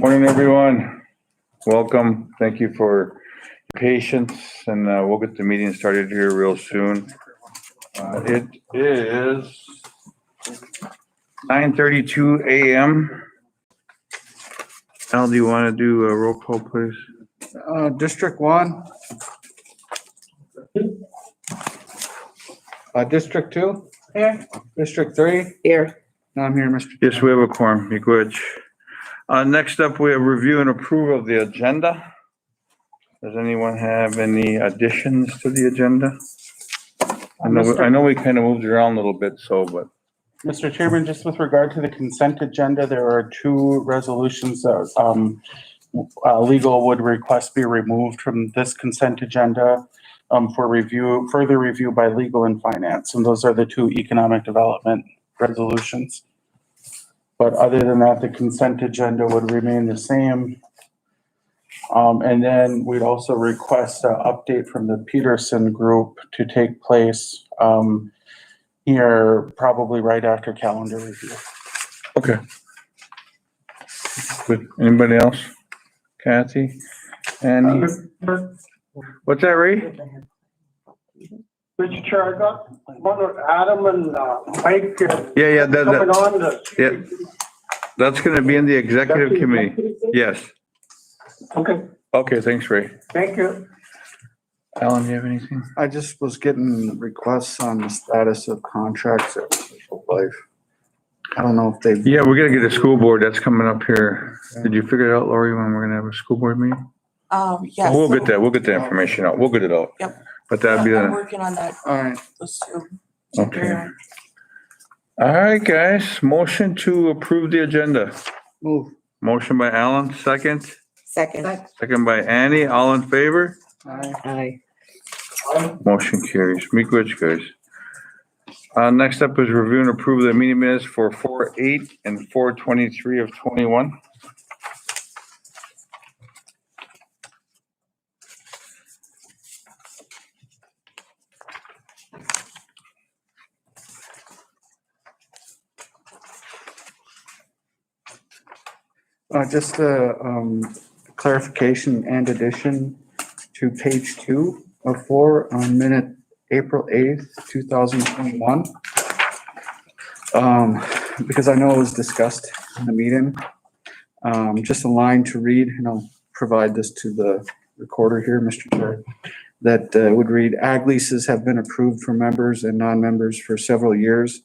Morning, everyone. Welcome. Thank you for your patience, and we'll get the meeting started here real soon. It is 9:32 a.m. Al, do you want to do a roll call, please? District 1. District 2. Here. District 3. Here. No, I'm here, Mr. Yes, we have a quorum. Miigwech. Next up, we have review and approval of the agenda. Does anyone have any additions to the agenda? I know we kind of moved around a little bit, but. Mr. Chairman, just with regard to the consent agenda, there are two resolutions that legal would request be removed from this consent agenda for further review by legal and finance. And those are the two economic development resolutions. But other than that, the consent agenda would remain the same. And then we'd also request an update from the Peterson Group to take place here probably right after calendar review. Okay. Good. Anybody else? Kathy? Annie? What's that, Ray? Mr. Chair, I got one of Adam and Mike. Yeah, Coming on that's gonna be in the executive committee. Yes. Okay, Okay, thanks, Ray. thank you. Alan, do you have anything? I just was getting requests on the status of contracts at Social Life. I don't know if they've. Yeah, we're gonna get a school board. That's coming up here. Did you figure it out, Lori, when we're gonna have a school board meeting? Yes. We'll get that. We'll get the information out. We'll get it out. Yep. But that'd be I'm the, working on that, All right. those two. okay. All right, guys, motion to approve the agenda. Move. Motion by Alan, second. Second. Second by Annie. All in favor? Aye. Motion carries. Miigwech, guys. Next up is review and approve the meeting minutes for 4/8 and 4/23 of 21. Just a clarification and addition to page 2 of 4 on minute April 8th, 2021. Because I know it was discussed in the meeting. Just a line to read, and I'll provide this to the recorder here, Mr. Chair, that would read, ag leases have been approved for members and non-members for several years.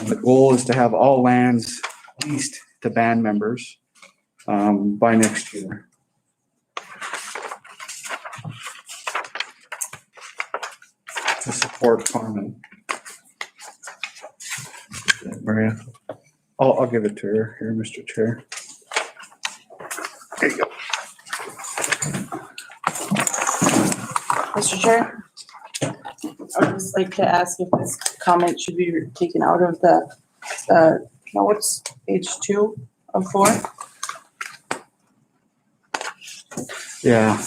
And the goal is to have all lands leased to band members by next year. To support farming. Maria? I'll give it to her here, Mr. Chair. There you go. Mr. Chair, I'd just like to ask if this comment should be taken out of the notes, page 2 of 4. Yeah.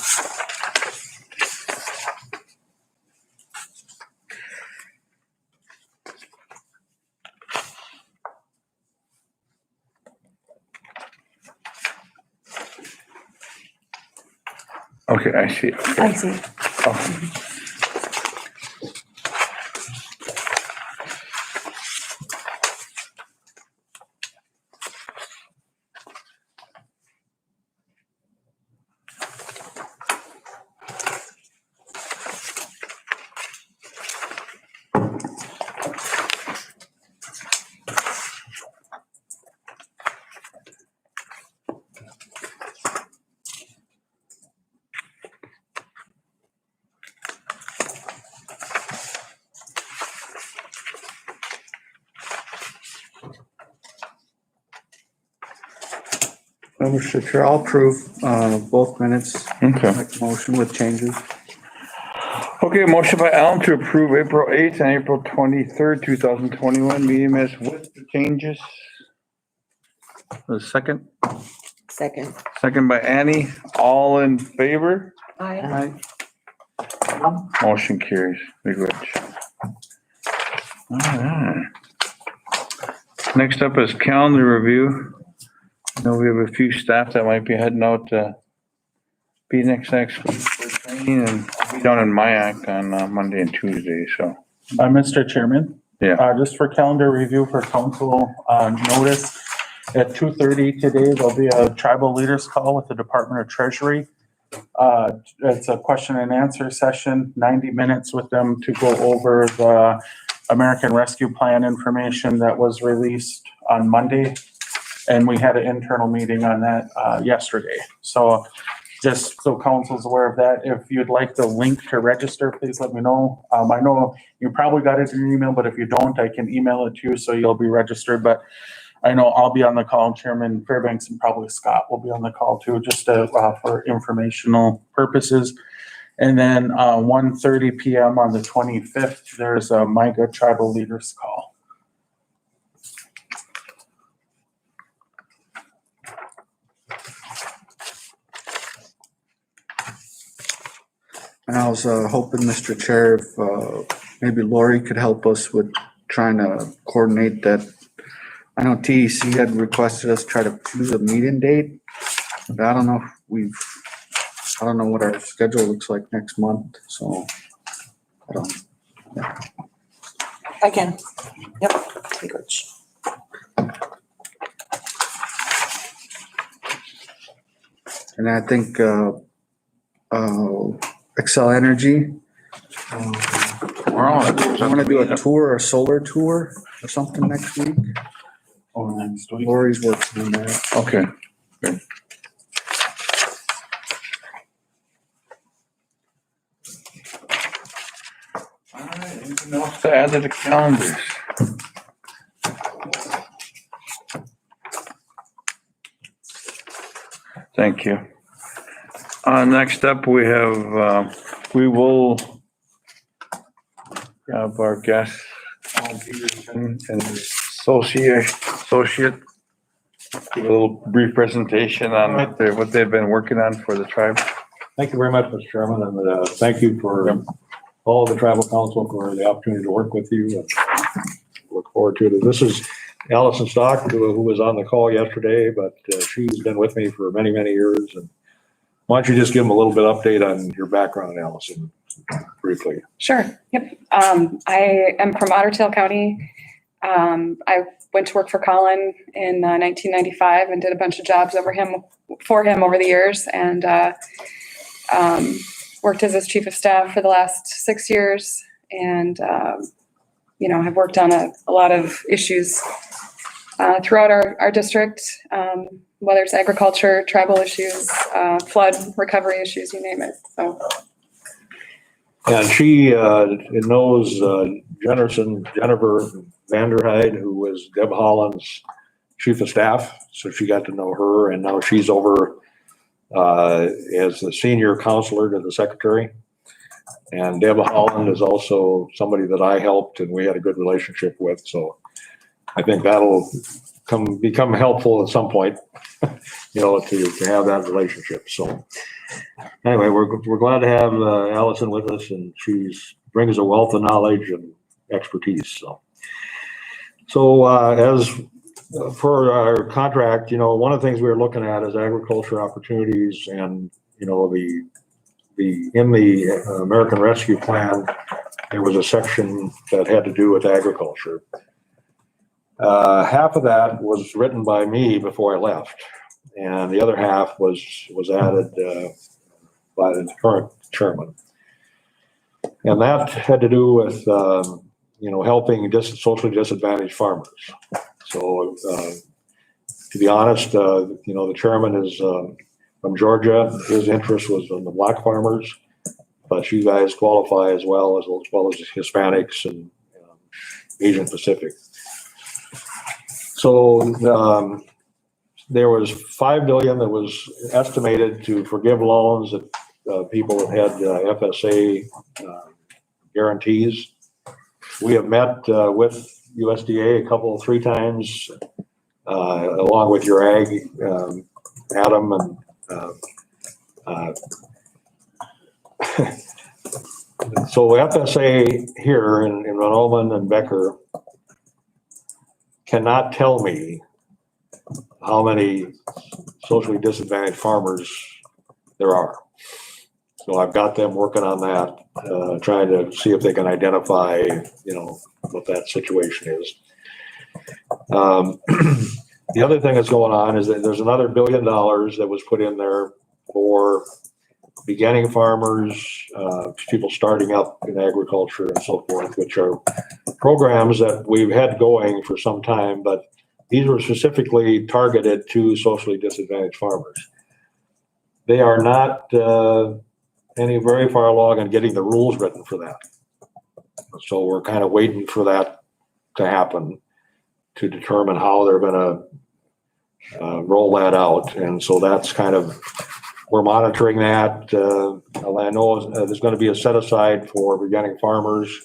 Okay, I see. Okay. I see. Oh. Mr. Chair, I'll approve both minutes. Okay. Make a motion with changes. Okay, motion by Alan to approve April 8th and April 23rd, 2021 meeting minutes with the changes. The second? Second. Second by Annie. All in favor? Aye. Motion carries. Miigwech. All right. Next up is calendar review. I know we have a few staff that might be heading out to Phoenix next week for training, and I'll be down in Mayak on Monday and Tuesday, so. Mr. Chairman? Yeah. Just for calendar review for council, notice at 2:30 today, there'll be a tribal leaders call with the Department of Treasury. It's a question and answer session, 90 minutes with them to go over the American Rescue Plan information that was released on Monday. And we had an internal meeting on that, yesterday. So just so council's aware of that, if you'd like the link to register, please let me know. I know you probably got it in your email, but if you don't, I can email it to you so you'll be registered. But I know I'll be on the call, Chairman Fairbanks and probably Scott will be on the call too, just for informational purposes. And then 1:30 PM on the 25th, there's a MIGA Tribal Leaders Call. And I was hoping, Mr. Chair, if maybe Lori could help us with trying to coordinate that. I know TEC had requested us try to choose a meeting date, but I don't know if I don't know what our schedule looks like next month, so I don't. I can. Yep. Hey, Coach. And I think Excel Energy, We're on it. I want to do a tour, a solar tour or something next week. Oh, next week. Lori's working on that. Okay. Good. All right, anything else to add to the calendars? Thank you. Next up, we will have our guest, Paul Peterson and associate, give a little brief presentation on what they've been working on for the tribe. Thank you very much, Mr. Chairman, and thank you for all of the tribal council for the opportunity to work with you. Look forward to it. This is Allison Stock, who was on the call yesterday, but she's been with me for many, many years. And why don't you just give them a little bit update on your background, Allison, briefly? Sure. Yep. I am from Otter Tail County. I went to work for Colin in 1995 and did a bunch of jobs for him over the years, and worked as his chief of staff for the last 6 years. And I've worked on a lot of issues throughout our district, whether it's agriculture, tribal issues, flood recovery issues, you name it. So. And she knows Jennifer Vanderheide, who was Deb Holland's chief of staff. So she got to know her, and now she's over as the senior counselor to the secretary. And Deb Holland is also somebody that I helped and we had a good relationship with. So I think that'll become helpful at some point, to have that relationship. So anyway, we're glad to have Allison with us, and she brings a wealth of knowledge and expertise. So as for our contract, one of the things we were looking at is agriculture opportunities, and in the American Rescue Plan, there was a section that had to do with agriculture. Half of that was written by me before I left, and the other half was added by the current chairman. And that had to do with, helping socially disadvantaged farmers. So, to be honest, the chairman is from Georgia. His interest was in the black farmers, but you guys qualify as well as Hispanics and Asian Pacific. So there was $5 billion that was estimated to forgive loans that people that had FSA guarantees. We have met with USDA three times, along with your ag, Adam, and so FSA here in Renoman and Becker cannot tell me how many socially disadvantaged farmers there are. So I've got them working on that, trying to see if they can identify, what that situation is. The other thing that's going on is that there's another $1 billion that was put in there for beginning farmers, people starting up in agriculture and so forth, which are programs that we've had going for some time, but these were specifically targeted to socially disadvantaged farmers. They are not any very far along in getting the rules written for that. So we're kind of waiting for that to happen to determine how they're going to roll that out. And so that's kind of, we're monitoring that. I know there's going to be a set aside for beginning farmers.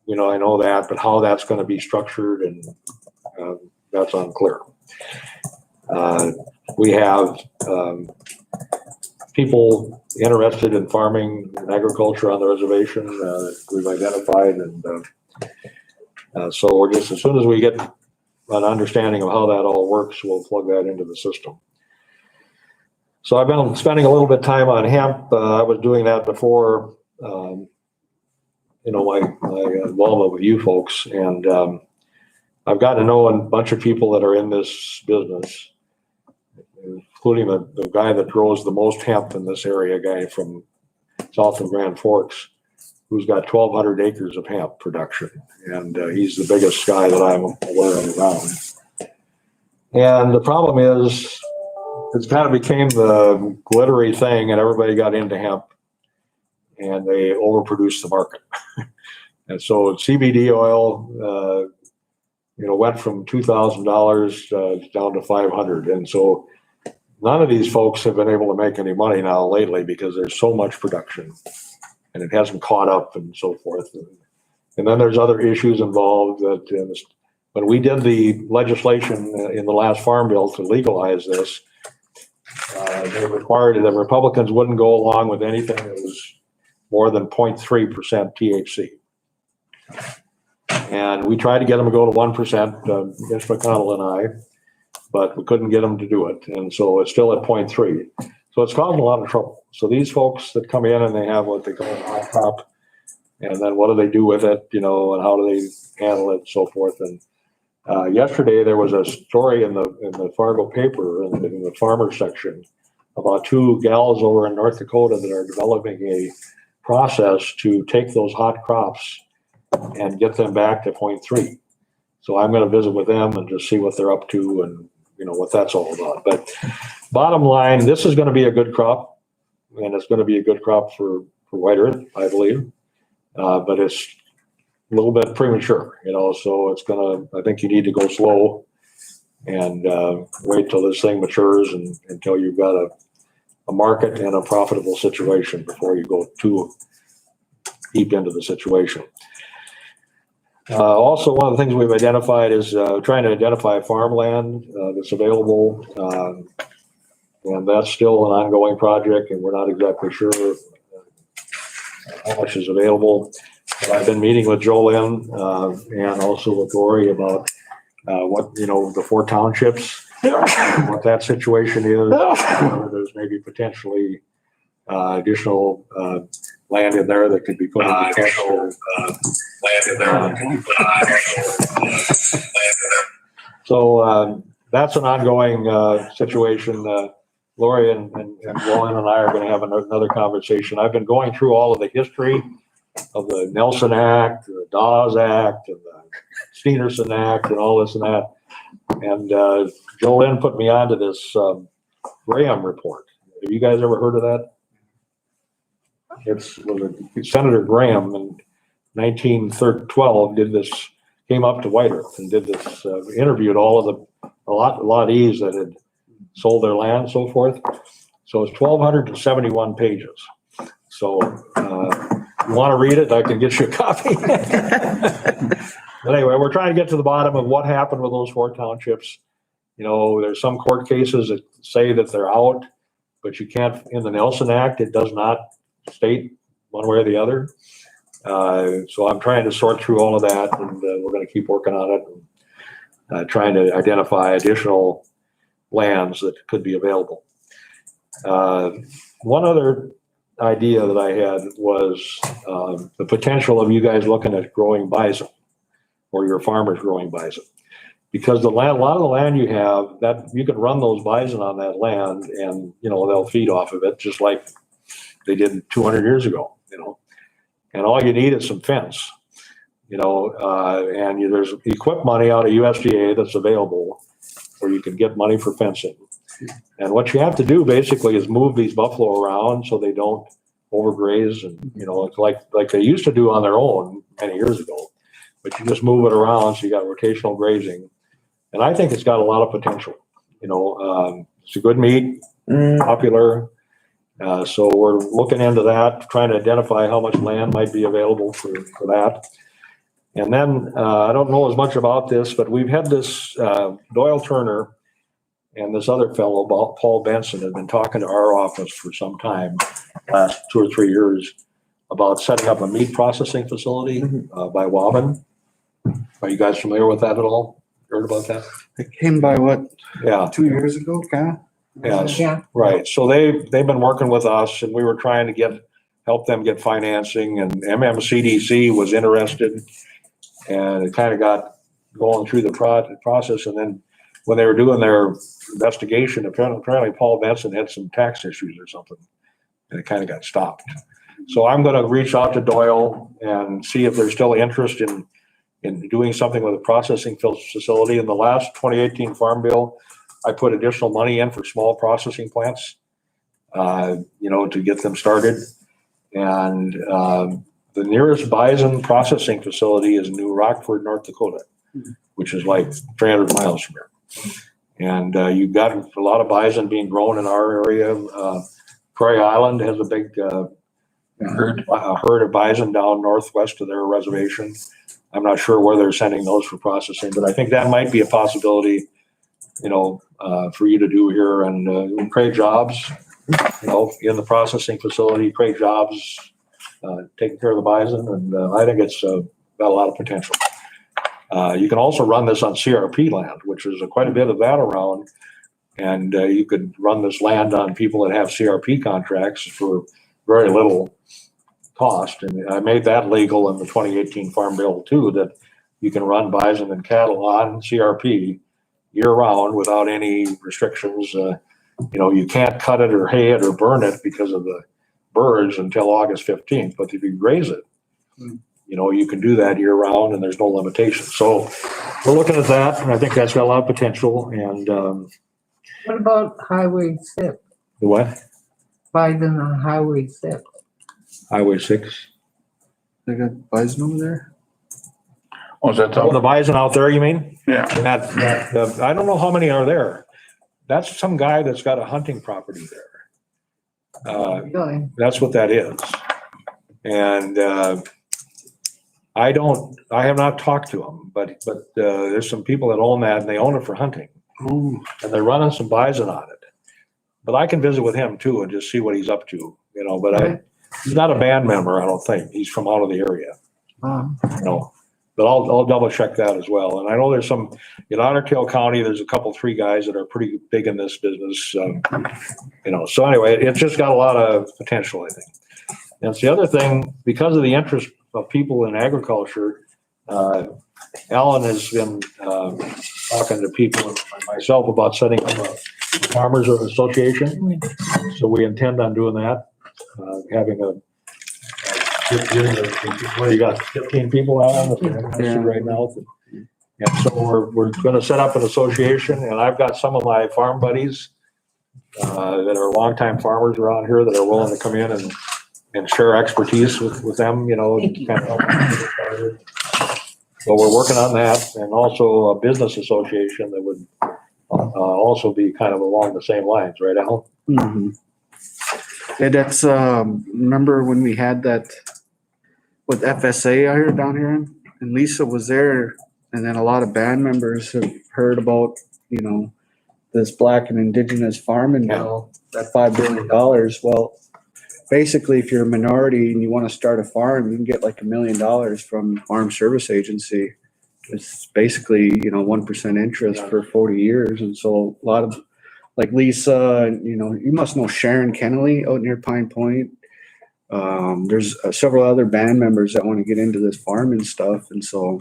I know that, but how that's going to be structured and that's unclear. We have people interested in farming and agriculture on the reservation we've identified. And so we're just, as soon as we get an understanding of how that all works, we'll plug that into the system. So I've been spending a little bit of time on hemp. I was doing that before, my involvement with you folks. And I've gotten to know a bunch of people that are in this business, including the guy that grows the most hemp in this area, a guy from south of Grand Forks, who's got 1,200 acres of hemp production. And he's the biggest guy that I'm aware of around. And the problem is, it's kind of became the glittery thing and everybody got into hemp and they overproduced the market. And so CBD oil, went from $2,000 down to $500. And so none of these folks have been able to make any money now lately because there's so much production and it hasn't caught up and so forth. And then there's other issues involved that when we did the legislation in the last farm bill to legalize this, they required the Republicans wouldn't go along with anything that was more than 0.3% THC. And we tried to get them to go to 1%, Mitch McConnell and I, but we couldn't get them to do it. And so it's still at 0.3. So it's causing a lot of trouble. So these folks that come in and they have what they call a hot crop, and then what do they do with it, and how do they handle it and so forth. And yesterday there was a story in the Fargo paper in the farmer section about two gals over in North Dakota that are developing a process to take those hot crops and get them back to 0.3. So I'm going to visit with them and just see what they're up to and what that's all about. But bottom line, this is going to be a good crop, and it's going to be a good crop for white earth, I believe. But it's a little bit premature, so it's I think you need to go slow and wait till this thing matures and until you've got a market and a profitable situation before you go too deep into the situation. Also, one of the things we've identified is trying to identify farmland that's available. And that's still an ongoing project, and we're not exactly sure how much is available. But I've been meeting with Jolynn and also with Lori about what, the 4 townships, what that situation is. There's maybe potentially additional land in there that could be put into trust. So that's an ongoing situation. Lori and Jolynn and I are going to have another conversation. I've been going through all of the history of the Nelson Act, the Dawes Act, and the Steenerson Act, and all this and that. And Jolynn put me onto this Graham report. Have you guys ever heard of that? It's Senator Graham in 1912 came up to White Earth and did this, interviewed all of the lottees that had sold their land and so forth. So it's 1,271 pages. So you want to read it, I can get you a copy. But anyway, we're trying to get to the bottom of what happened with those 4 townships. There's some court cases that say that they're out, but you can't, in the Nelson Act, it does not state one way or the other. So I'm trying to sort through all of that, and we're going to keep working on it, and trying to identify additional lands that could be available. One other idea that I had was the potential of you guys looking at growing bison, or your farmers growing bison. Because a lot of the land you have, that you can run those bison on that land and, they'll feed off of it just like they did 200 years ago, and all you need is some fence, and there's equip money out of USDA that's available where you can get money for fencing. And what you have to do basically is move these buffalo around so they don't overgraze, and, it's like they used to do on their own many years ago, but you just move it around so you got rotational grazing. And I think it's got a lot of potential. It's a good meat, popular. So we're looking into that, trying to identify how much land might be available for that. And then I don't know as much about this, but we've had this Doyle Turner and this other fellow, Paul Benson, have been talking to our office for some time, last 2 or 3 years, about setting up a meat processing facility by Wobbin. Are you guys familiar with that at all? Heard about that? It came by what, Yeah. 2 years ago, kind of? Yeah, right. So they've been working with us, and we were trying to help them get financing, and MMCDC was interested, and it kind of got going through the process. And then when they were doing their investigation, apparently Paul Benson had some tax issues or something, and it kind of got stopped. So I'm going to reach out to Doyle and see if there's still interest in doing something with a processing facility. In the last 2018 Farm Bill, I put additional money in for small processing plants, to get them started. And the nearest bison processing facility is New Rockford, North Dakota, which is like 300 miles from here. And you've got a lot of bison being grown in our area. Prairie Island has a big herd of bison down northwest of their reservation. I'm not sure where they're sending those for processing, but I think that might be a possibility, for you to do here, and create jobs, in the processing facility, create jobs, taking care of the bison. And I think it's got a lot of potential. You can also run this on CRP land, which is quite a bit of that around. And you could run this land on people that have CRP contracts for very little cost. And I made that legal in the 2018 Farm Bill too, that you can run bison and cattle on CRP year round without any restrictions. You can't cut it or hay it or burn it because of the birds until August 15th. But if you graze it, you can do that year round and there's no limitation. So we're looking at that, and I think that's got a lot of potential. And What about Highway 6? the what? Biden on Highway 6. Highway 6. They got bison over there? Oh, is that Oh, the bison out there, you mean? Yeah. And I don't know how many are there. That's some guy that's got a hunting property there. Really? That's what that is. And I have not talked to him, but there's some people that own that, and they own it for hunting. Oh, And they're running some bison on it. But I can visit with him too and just see what he's up to, but he's not a band member, I don't think. He's from out of the area, but I'll double check that as well. And I know there's some, in Otter Tail County, there's a couple, 3 guys that are pretty big in this business. So anyway, it's just got a lot of potential, I think. And it's the other thing, because of the interest of people in agriculture, Alan has been talking to people and myself about setting up a farmers association. So we intend on doing that, having what do you got, 15 people out right now? And so we're going to set up an association, and I've got some of my farm buddies that are longtime farmers around here that are willing to come in and share expertise with them, kind of help them get started. So we're working on that, and also a business association that would also be kind of along the same lines, right, Al? mm-hmm. Yeah, that's, remember when we had that with FSA out here, down here, and Lisa was there, and then a lot of band members have heard about, this Black and Indigenous farming bill, that $5 billion. Well, basically, if you're a minority and you want to start a farm, you can get like $1 million from Farm Service Agency. It's basically, 1% interest for 40 years. And so a lot of like Lisa, you must know Sharon Kennelly out near Pine Point. There's several other band members that want to get into this farming stuff. And so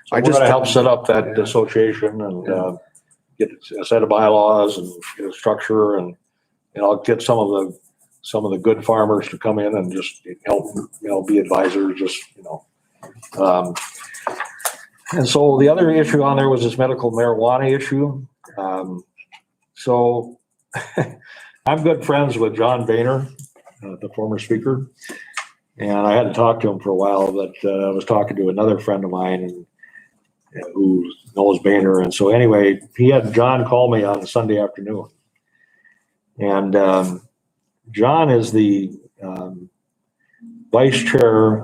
So we're gonna help set up that association and, get a set of bylaws and get a structure and I'll get some of the good farmers to come in and just help, be advisors, just, and so the other issue on there was this medical marijuana issue. So I'm good friends with John Boehner, the former speaker. And I hadn't talked to him for a while, but I was talking to another friend of mine and who knows Boehner. And so anyway, he had John call me on Sunday afternoon. And John is the vice chair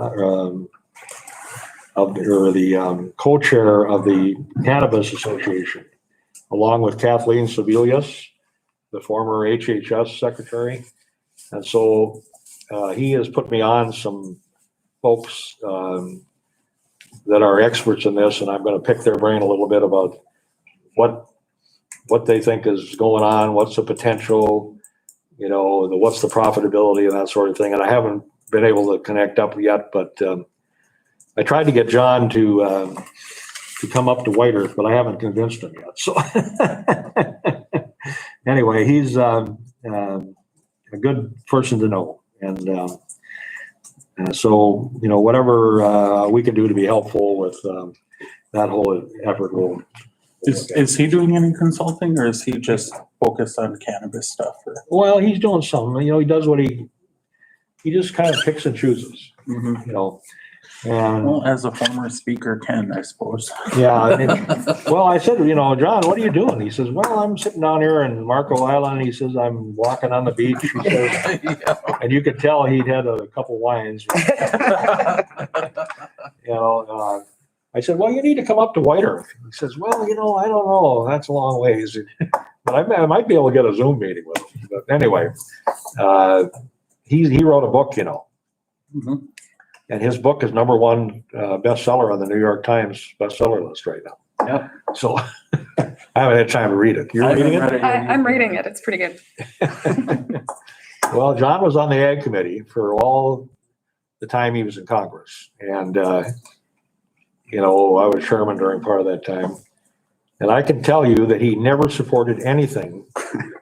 the co-chair of the Cannabis Association, along with Kathleen Sebelius, the former HHS secretary. And so he has put me on some folks that are experts in this, and I'm going to pick their brain a little bit about what they think is going on, what's the potential, what's the profitability and that sort of thing. And I haven't been able to connect up yet, but I tried to get John to come up to White Earth, but I haven't convinced him yet. So anyway, he's a good person to know. And so, whatever we can do to be helpful with that whole effort will. Is he doing any consulting or is he just focused on cannabis stuff? Well, he's doing something, he does what he just kind of picks and chooses, And Well, as a former speaker can, I suppose. yeah, I said, John, what are you doing? He says, well, I'm sitting down here in Marco Island. He says, I'm walking on the beach. He says, and you could tell he'd had a couple wines. I said, well, you need to come up to White Earth. He says, well, I don't know. That's a long ways. But I might be able to get a Zoom meeting with him. But anyway, he wrote a book, Mm-hmm. And his book is #1 bestseller on the New York Times bestseller list right now. Yep. So I haven't had time to read it. You're reading it? I'm reading it. It's pretty good. Well, John was on the Ag Committee for all the time he was in Congress. And, I was chairman during part of that time. And I can tell you that he never supported anything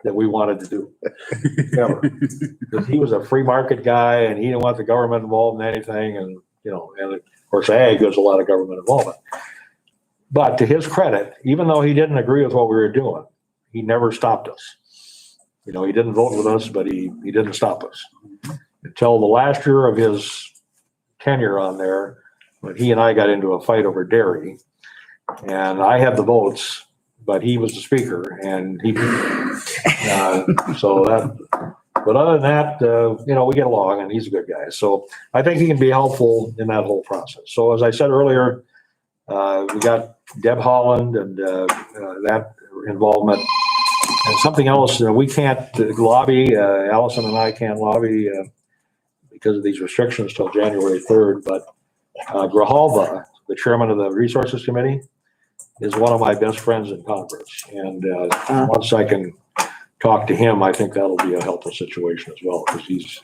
that we wanted to do. Never. Because he was a free market guy and he didn't want the government involved in anything. And, and of course, ag, there's a lot of government involvement. But to his credit, even though he didn't agree with what we were doing, he never stopped us. He didn't vote with us, but he didn't stop us. Until the last year of his tenure on there, when he and I got into a fight over dairy. And I had the votes, but he was the speaker, and he. But other than that, we get along, and he's a good guy. So I think he can be helpful in that whole process. So as I said earlier, we got Deb Holland and that involvement, and something else. We can't lobby. Allison and I can't lobby because of these restrictions till January 3rd. But Grijalva, the chairman of the Resources Committee, is one of my best friends in Congress. And once I can talk to him, I think that'll be a helpful situation as well, because he's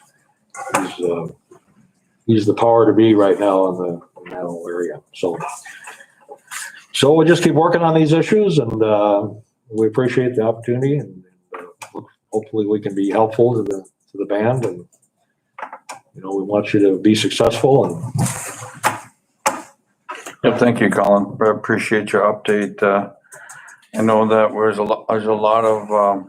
the power to be right now in that whole area. So we'll just keep working on these issues, and we appreciate the opportunity, and hopefully we can be helpful to the band. And we want you to be successful. And thank you, Colin. I appreciate your update. I know that there's a lot of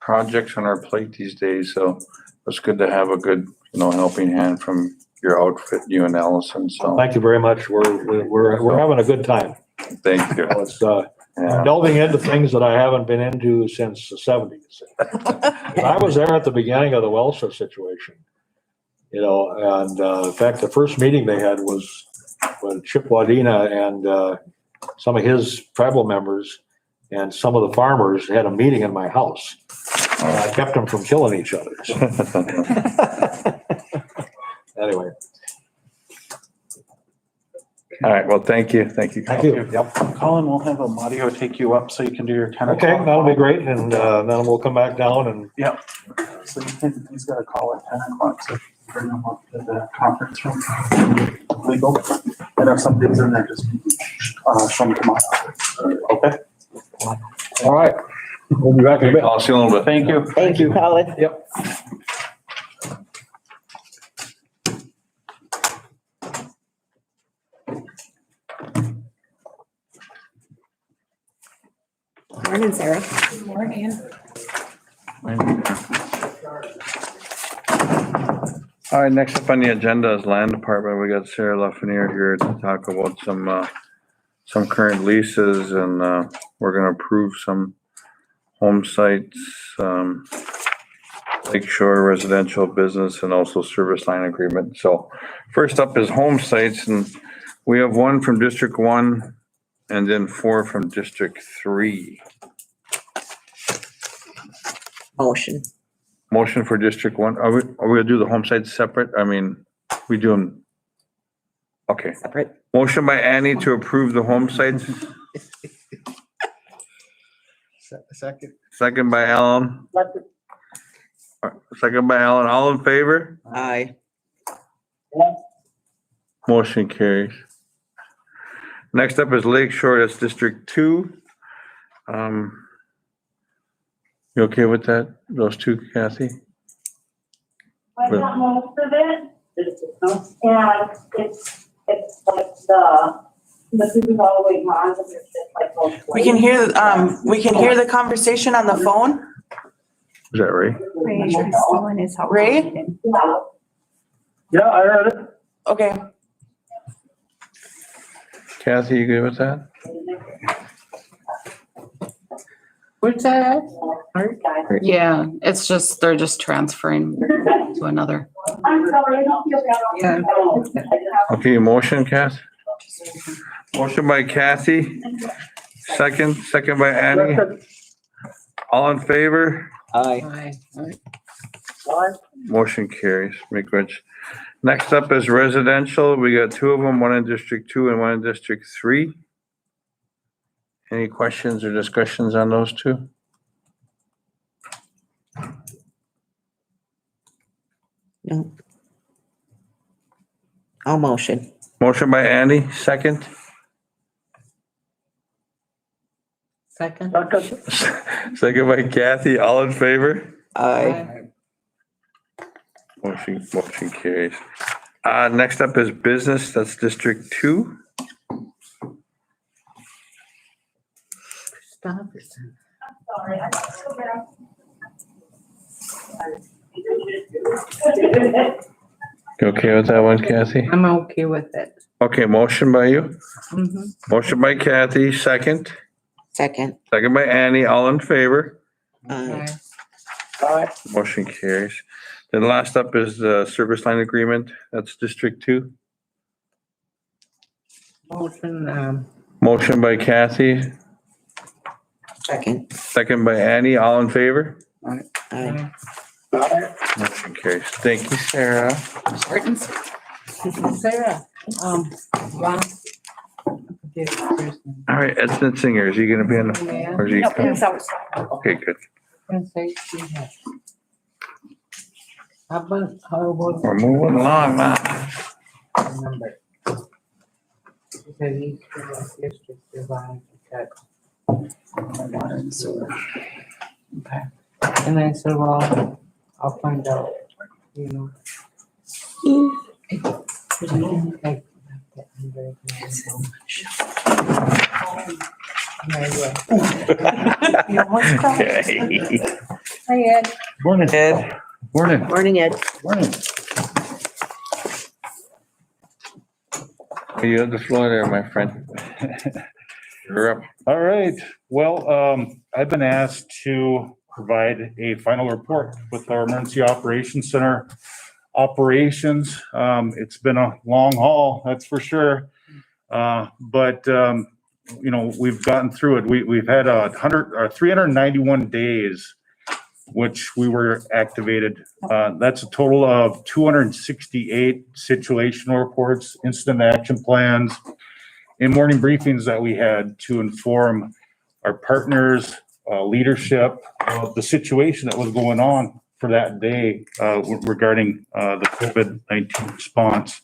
projects on our plate these days, so it's good to have a good, helping hand from your outfit, you and Allison. So thank you very much. We're having a good time. Thank you. It's I'm delving into things that I haven't been into since the 70s. I was there at the beginning of the Welser situation, and in fact, the first meeting they had was when Chip Wadena and some of his tribal members and some of the farmers had a meeting in my house. I kept them from killing each other. So. Anyway. All right, well, thank you. Thank you. Thank you. Yep. Colin, we'll have Amadio take you up so you can do your 10 Okay, o'clock. that'll be great. And then we'll come back down and So he's got a call at 10 o'clock, so bring him up to the conference room. Legal. And if something's in there, just show him tomorrow. Okay? all right. We'll be back in a bit. I'll see you in a little bit. Thank you. Thank you, Colin. Yep. Morning, Sarah. Morning. All right, next up on the agenda is Land Department. We got Sarah Lafreniere here to talk about some current leases, and we're gonna approve some home sites, Lakeshore residential business, and also service line agreement. So first up is home sites, and we have one from District 1 and then 4 from District 3. Motion. Motion for District 1. Are we gonna do the home sites separate? I mean, we do them. Okay. Separate. Motion by Annie to approve the home sites, Second. second by Alan. Second by Alan. All in favor? Aye. Motion carries. Next up is Lakeshore, that's District 2. You okay with that, those two, Kathy? I got most of it, and it's like the people all the way on, it's just like. those We can hear the conversation on the phone. Is that right? Ray? Yeah, I heard it. Okay. Kathy, you good with that? What's that? Yeah, it's just, they're just transferring to another. I'm sorry, I don't feel bad. Yeah. Okay, motion, Kath? Motion by Kathy, second by Annie. All in favor? Aye. Motion carries. Make which. Next up is residential. We got two of them, one in District 2 and one in District 3. Any questions or discussions on those two? No. I'll motion. Motion by Andy, second. Second. Second by Kathy. All in favor? Aye. Motion carries. Next up is business. That's District 2. Stopperson. Sorry, I don't feel bad. You okay with that one, Kathy? I'm okay with it. Okay, motion by you. Mm-hmm. Motion by Kathy, second. Second. Second by Annie. All in favor? Aye. Motion carries. Then last up is the service line agreement. That's District 2. Motion, Motion by Kathy, second. second by Annie. All in favor? Aye. Motion carries. Thank you, Sarah. Short and sweet. Sarah, Ron. All right, Edson Singer, is he gonna be in the, or is he? Okay, good. How about? We're moving along now. Number. He said he's district divide cut. Water and sewer. Okay. And I said, well, I'll find out, you know. Like, I'm very glad. Okay. Hi, Ed. Morning. Ed, Morning. Morning, Ed. Morning. you have the floor there, my friend. You're up. All right. Well, I've been asked to provide a final report with our Emergency Operations Center operations. It's been a long haul, that's for sure. But you know, we've gotten through it. We've had 391 days which we were activated. That's a total of 268 situational reports, incident action plans, and morning briefings that we had to inform our partners, leadership of the situation that was going on for that day regarding the COVID-19 response.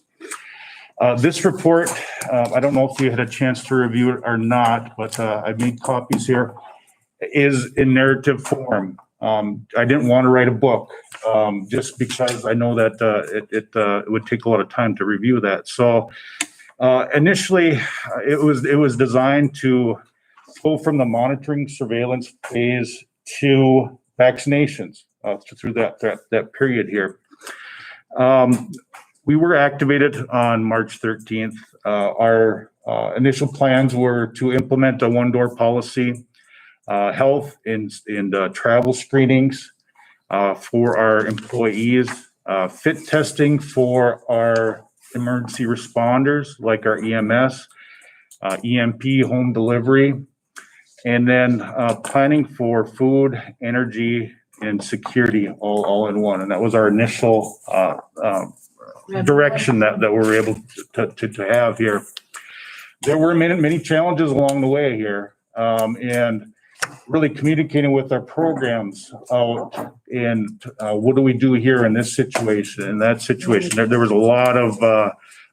This report, I don't know if you had a chance to review it or not, but I made copies here, is in narrative form. I didn't want to write a book just because I know that it would take a lot of time to review that. So initially, it was designed to go from the monitoring surveillance phase to vaccinations through that period here. We were activated on March 13th. Our initial plans were to implement a one-door policy, health and travel screenings for our employees, fit testing for our emergency responders like our EMS, EMP home delivery, and then planning for food, energy, and security all in one. And that was our initial direction that we were able to have here. There were many challenges along the way here, and really communicating with our programs and what do we do here in this situation, in that situation. There was a lot of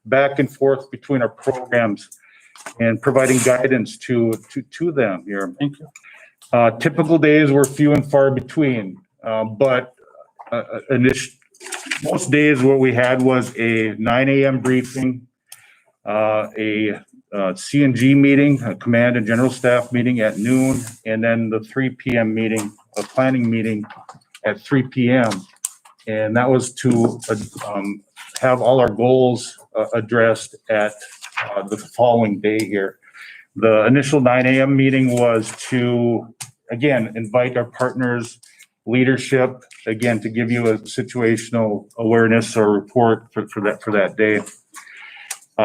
back and forth between our programs and providing guidance to them here. Thank you. Typical days were few and far between, but most days what we had was a 9 a.m. briefing, a C&G meeting, a command and general staff meeting at noon, and then the 3 p.m. meeting, a planning meeting at 3 p.m. And that was to have all our goals addressed at the following day here. The initial 9 a.m. meeting was to, again, invite our partners, leadership, again, to give you a situational awareness or report for that day.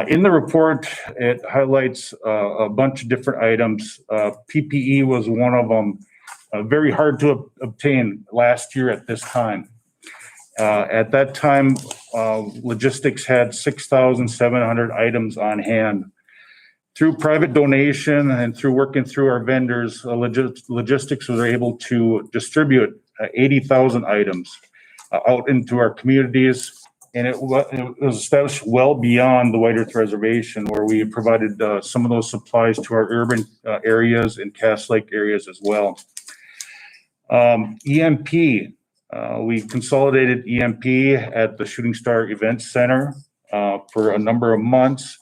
In the report, it highlights a bunch of different items. PPE was one of them, very hard to obtain last year at this time. At that time, logistics had 6,700 items on hand. Through private donation and through working through our vendors, logistics was able to distribute 80,000 items out into our communities. And it was established well beyond the White Earth Reservation, where we provided some of those supplies to our urban areas and Cass Lake areas as well. EMP, we consolidated EMP at the Shooting Star Event Center for a number of months.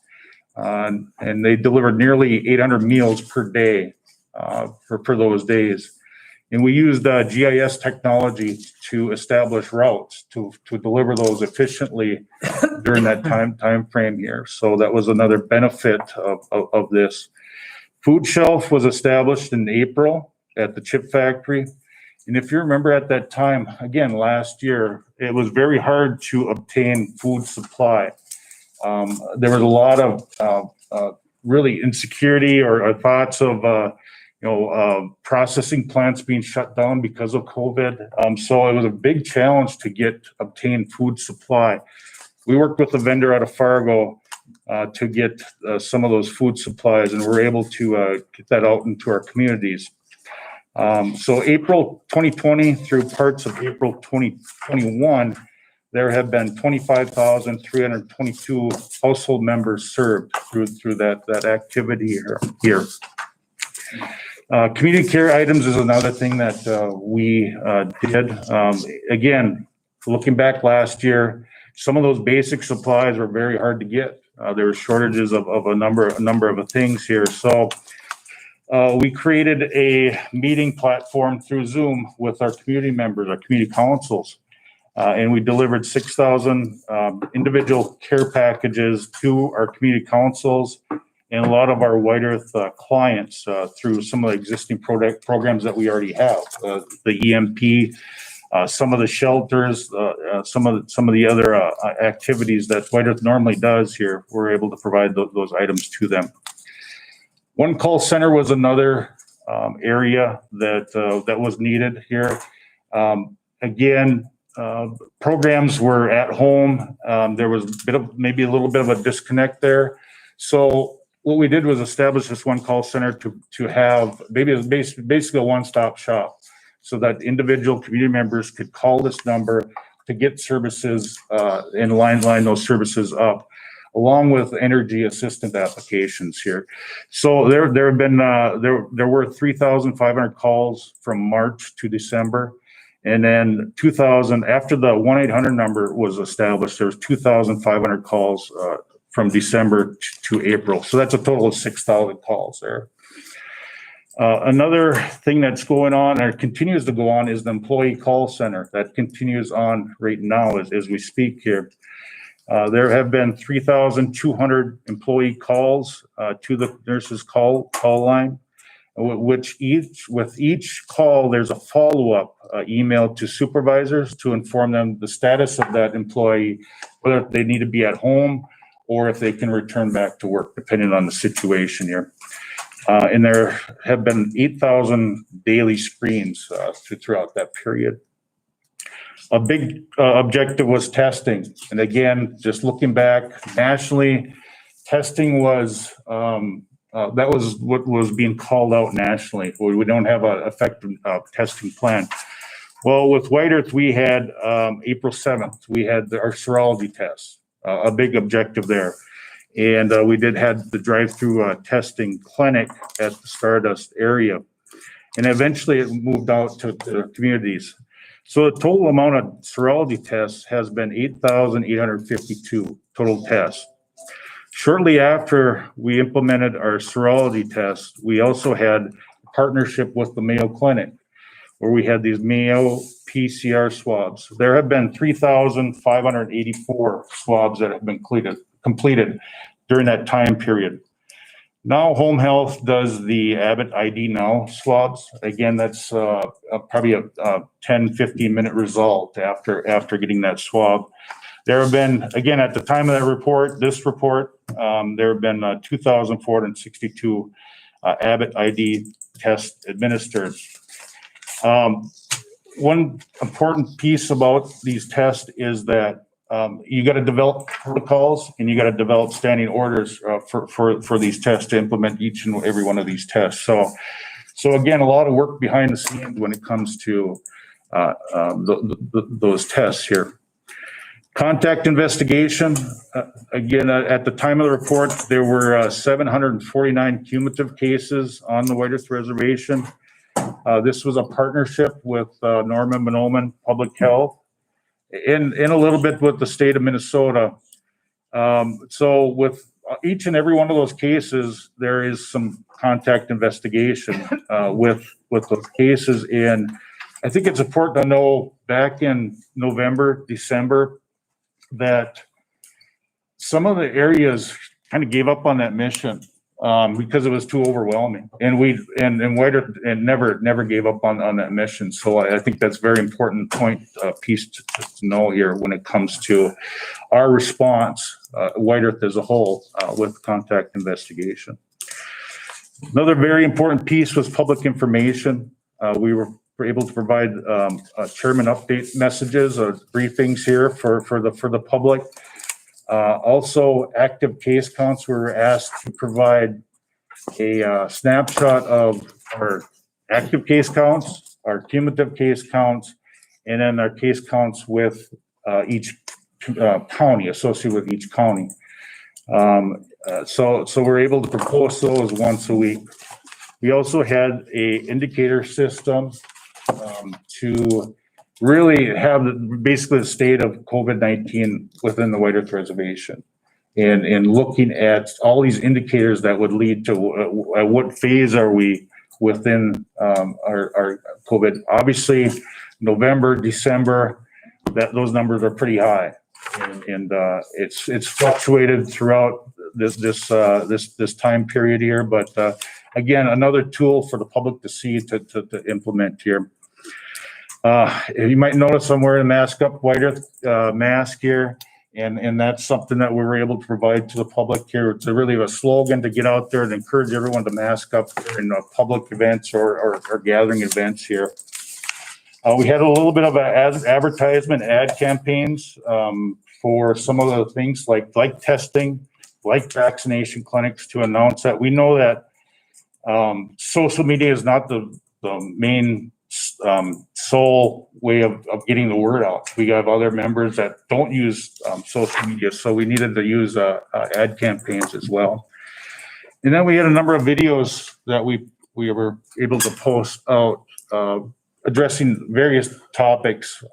And they delivered nearly 800 meals per day for those days. And we used GIS technology to establish routes to deliver those efficiently during that time frame here. So that was another benefit of this. Food shelf was established in April at the chip factory. And if you remember at that time, again, last year, it was very hard to obtain food supply. There was a lot of really insecurity or thoughts of processing plants being shut down because of COVID. So it was a big challenge to obtain food supply. We worked with a vendor out of Fargo to get some of those food supplies, and we're able to get that out into our communities. So April 2020 through parts of April 2021, there have been 25,322 household members served through that activity here. Community care items is another thing that we did. Again, looking back last year, some of those basic supplies were very hard to get. There were shortages of a number of things here. So we created a meeting platform through Zoom with our community members, our community councils. And we delivered 6,000 individual care packages to our community councils and a lot of our White Earth clients through some of the existing programs that we already have. The EMP, some of the shelters, some of the other activities that White Earth normally does here, we're able to provide those items to them. One call center was another area that was needed here. Again, programs were at home. There was maybe a little bit of a disconnect there. So what we did was establish this one call center to have basically a one-stop shop, so that individual community members could call this number to get services and line those services up, along with energy assistant applications here. So there were 3,500 calls from March to December. And then 2,000, after the 1-800 number was established, there was 2,500 calls from December to April. So that's a total of 6,000 calls there. Another thing that's going on or continues to go on is the employee call center. That continues on right now as we speak here. There have been 3,200 employee calls to the nurses call line, with each call, there's a follow-up email to supervisors to inform them the status of that employee, whether they need to be at home or if they can return back to work, depending on the situation here. And there have been 8,000 daily screens throughout that period. A big objective was testing. And again, just looking back nationally, testing was, that was what was being called out nationally. We don't have an effective testing plan. Well, with White Earth, we had April 7th, we had our serology tests, a big objective there. And we had the drive-through testing clinic at the Stardust area. And eventually it moved out to the communities. So the total amount of serology tests has been 8,852 total tests. Shortly after we implemented our serology tests, we also had a partnership with the Mayo Clinic, where we had these Mayo PCR swabs. There have been 3,584 swabs that have been completed during that time period. Now Home Health does the Abbott ID Now swabs. Again, that's probably a 10, 15-minute result after getting that swab. There have been, again, at the time of that report, there have been 2,462 Abbott ID tests administered. One important piece about these tests is that you got to develop protocols and you got to develop standing orders for these tests to implement each and every one of these tests. So again, a lot of work behind the scenes when it comes to those tests here. Contact investigation. Again, at the time of the report, there were 749 cumulative cases on the White Earth Reservation. This was a partnership with Norman Monoman Public Health and a little bit with the state of Minnesota. So with each and every one of those cases, there is some contact investigation with those cases. And I think it's important to know back in November, December, that some of the areas kind of gave up on that mission because it was too overwhelming, and White Earth never gave up on that mission. So I think that's a very important piece to know here when it comes to our response, White Earth as a whole, with contact investigation. Another very important piece was public information. We were able to provide chairman update messages or briefings here for the public. Also, active case counts. We were asked to provide a snapshot of our active case counts, our cumulative case counts, and then our case counts with each county, associated with each county. So we're able to propose those once a week. We also had a indicator system to really have basically the state of COVID-19 within the White Earth Reservation, and looking at all these indicators that would lead to at what phase are we within our COVID. Obviously, November, December, those numbers are pretty high, and it's fluctuated throughout this time period here. But again, another tool for the public to see to implement here. You might notice I'm wearing a mask up, White Earth mask here, and that's something that we were able to provide to the public here. It's really a slogan to get out there and encourage everyone to mask up in public events or gathering events here. We had a little bit of advertisement ad campaigns, for some of the things like testing, like vaccination clinics, to announce that we know that, social media is not the main, sole way of getting the word out. We have other members that don't use, social media, so we needed to use, ad campaigns as well. And then we had a number of videos that we were able to post out, addressing various topics,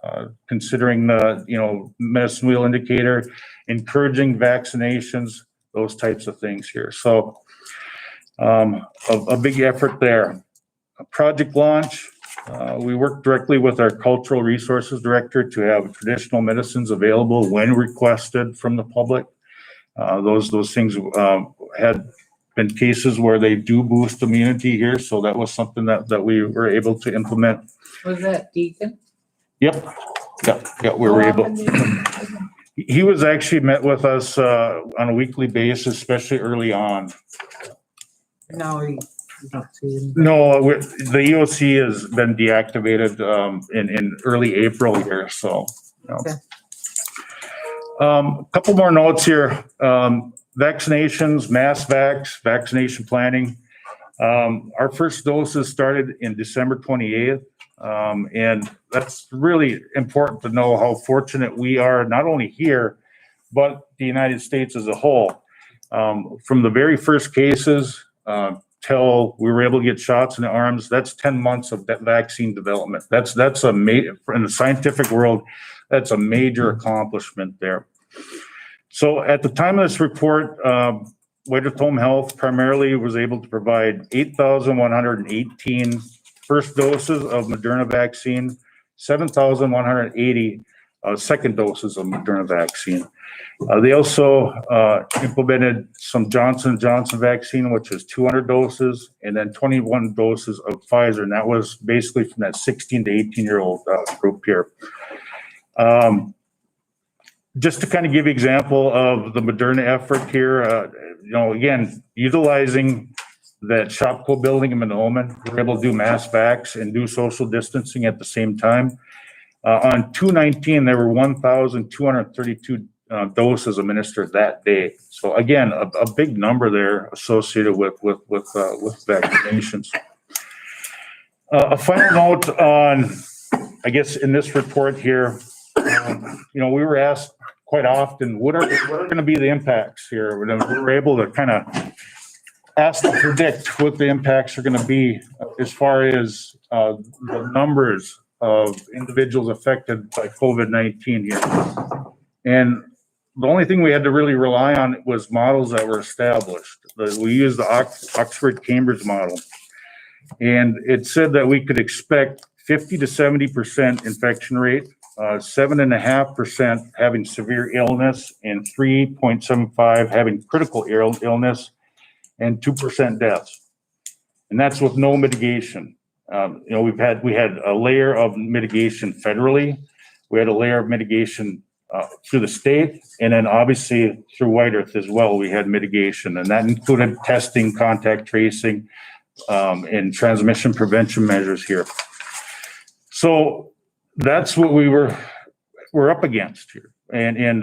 considering the, medicine wheel indicator, encouraging vaccinations, those types of things here. So, a big effort there. A project launch, we worked directly with our cultural resources director to have traditional medicines available when requested from the public. Those things, had been cases where they do boost immunity here, so that was something that we were able to implement. Was that Deacon? Yep, we were able. He was actually met with us, on a weekly basis, especially early on. No, you don't see him. No, the EOC has been deactivated, in early April here, so. Okay. A couple more notes here. Vaccinations, mass vaccination planning. Our first doses started in December 28th. And that's really important to know how fortunate we are, not only here, but the United States as a whole. From the very first cases, till we were able to get shots in the arms, that's 10 months of that vaccine development. That's in the scientific world, that's a major accomplishment there. So at the time of this report, White Home Health primarily was able to provide 8,118 first doses of Moderna vaccine, 7,180 second doses of Moderna vaccine. They also implemented some Johnson & Johnson vaccine, which is 200 doses, and then 21 doses of Pfizer, and that was basically from that 16 to 18-year-old group here. Just to kind of give you an example of the Moderna effort here, again, utilizing that Shopko building in Monoman, we're able to do mass vax and do social distancing at the same time. On 2/19, there were 1,232 doses administered that day. So again, a big number there associated with vaccinations. A final note on, I guess, in this report here, we were asked quite often, what are going to be the impacts here? We were able to kind of ask to predict what the impacts are going to be as far as the numbers of individuals affected by COVID-19 here. And the only thing we had to really rely on was models that were established. We used the Oxford-Cambridge model. And it said that we could expect 50 to 70% infection rate, 7.5% having severe illness, and 3.75 having critical illness, and 2% deaths. And that's with no mitigation. We had a layer of mitigation federally. We had a layer of mitigation through the state, and then obviously through White Earth as well, we had mitigation, and that included testing, contact tracing, and transmission prevention measures here. So that's what we're up against here. And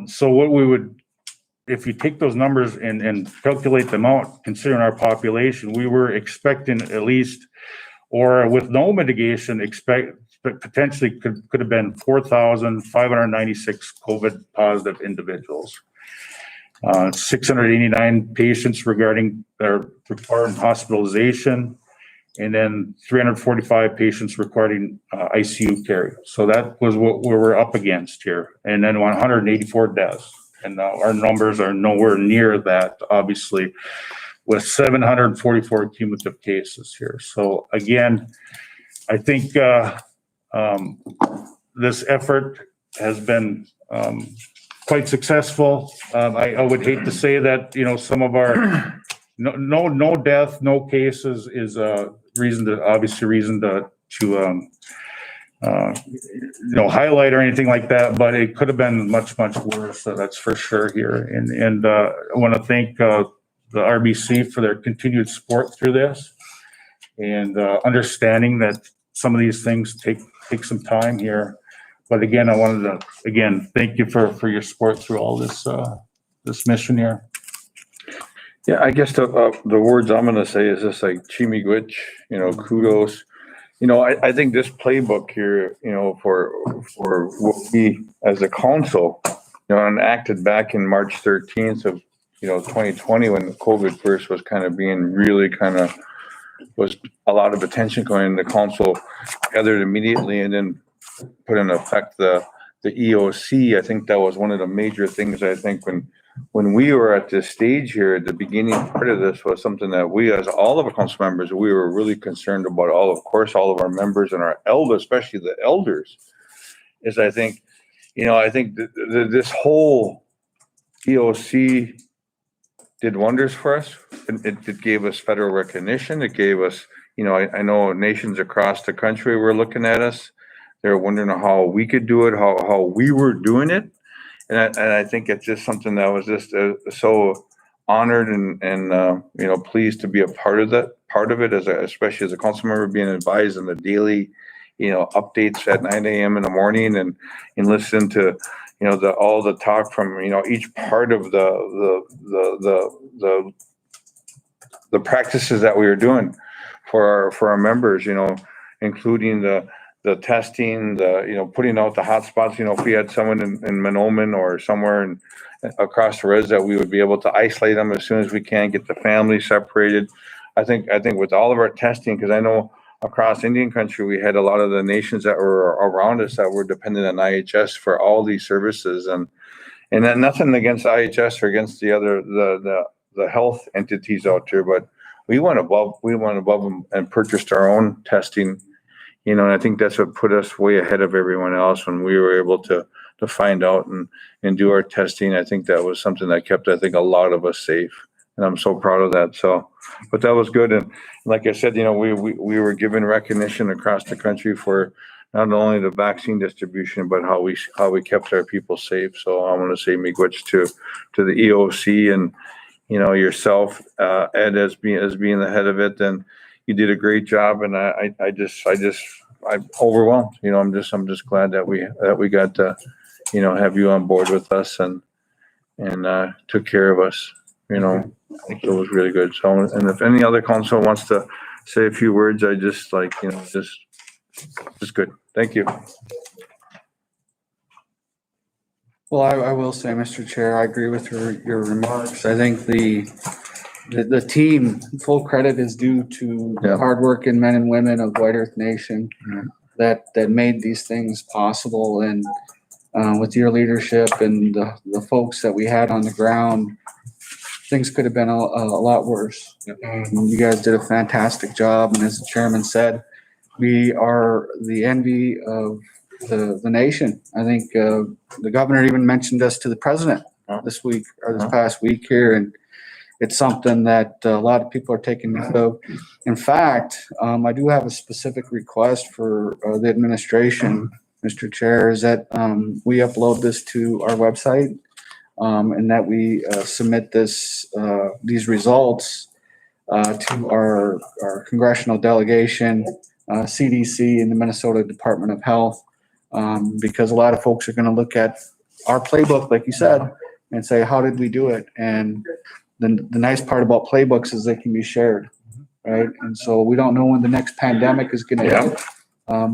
so what we would, if you take those numbers and calculate them out, considering our population, we were expecting at least, or with no mitigation, potentially could have been 4,596 COVID positive individuals. 689 patients requiring hospitalization, and then 345 patients requiring ICU care. So that was what we were up against here. And then 184 deaths. And our numbers are nowhere near that, obviously, with 744 cumulative cases here. So again, I think this effort has been quite successful. I would hate to say that, some of our no death, no cases is a reason to highlight or anything like that, but it could have been much, much worse. So that's for sure here. And I want to thank the RBC for their continued support through this, and understanding that some of these things take some time here. But again, I wanted to, again, thank you for your support through all this, this mission here. Yeah, I guess the words I'm gonna say is just like Chimigwich, you know, kudos. You know, I think this playbook here, you know, for what we as a council, you know, enacted back in March 13th of, you know, 2020 when the COVID first was kind of being really was a lot of attention going in the council gathered immediately and then put in effect the EOC. I think that was one of the major things. I think when we were at this stage here at the beginning part of this was something that we, as all of our council members, we were really concerned about of course, all of our members and our elders, especially the elders, is I think, you know, I think this whole EOC did wonders for us. It gave us federal recognition. It gave us, you know, I know nations across the country were looking at us. They're wondering how we could do it, how we were doing it. And I think it's just something that was just so honored and you know, pleased to be a part of it, especially as a council member, being advised on the daily, you know, updates at 9 a.m. in the morning and listen to, you know, all the talk from, you know, each part of the practices that we were doing for our members, you know, including the testing, you know, putting out the hot spots, you know, if we had someone in Manoman or somewhere across the res that we would be able to isolate them as soon as we can, get the family separated. I think with all of our testing, because I know across Indian country, we had a lot of the nations that were around us that were dependent on IHS for all these services. And then nothing against IHS or against the other, the health entities out there, but we went above them and purchased our own testing. You know, and I think that's what put us way ahead of everyone else when we were able to find out and do our testing. I think that was something that kept, I think, a lot of us safe. And I'm so proud of that. So, but that was good. And like I said, you know, we were given recognition across the country for not only the vaccine distribution, but how we kept our people safe. So I want to say miigwech to the EOC and, you know, yourself, Ed, as being the head of it. And you did a great job, and I'm overwhelmed. You know, I'm just glad that we got to, you know, have you on board with us and took care of us. You know, I think it was really good. So, and if any other council wants to say a few words, I just like, you know, just good. Thank you. Well, I will say, Mr. Chair, I agree with your remarks. I think the team, full credit is due to the hardworking men and women of White Earth Nation that made these things possible. And with your leadership and the folks that we had on the ground, things could have been a lot worse. You guys did a fantastic job. And as the chairman said, we are the envy of the nation. I think the governor even mentioned us to the president this week or this past week here. And it's something that a lot of people are taking note of. In fact, I do have a specific request for the administration, Mr. Chair, is that we upload this to our website and that we submit these results to our congressional delegation, CDC, and the Minnesota Department of Health, because a lot of folks are going to look at our playbook, like you said, and say, how did we do it? And the nice part about playbooks is they can be shared, right? And so we don't know when the next pandemic is going to hit,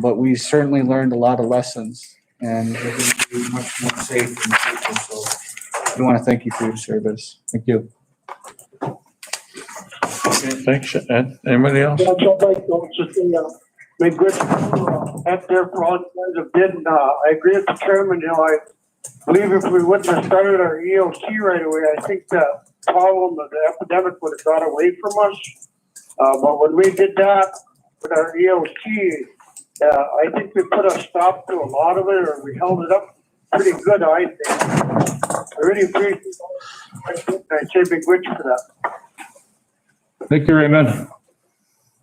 but we certainly learned a lot of lessons, and we're going to be much more safe in the future. So I want to thank you for your service. Thank you. Thanks, Ed. Anybody else? Yeah, I'd like to also say, make good head there for all you guys have did. And, I agree with the chairman. You know, I believe if we wouldn't have started our EOC right away, I think the problem of the epidemic would have got away from us. But when we did that with our EOC, I think we put a stop to a lot of it, or we held it up pretty good, I think. I really appreciate it. I say big witch for that. Thank you, Raymond.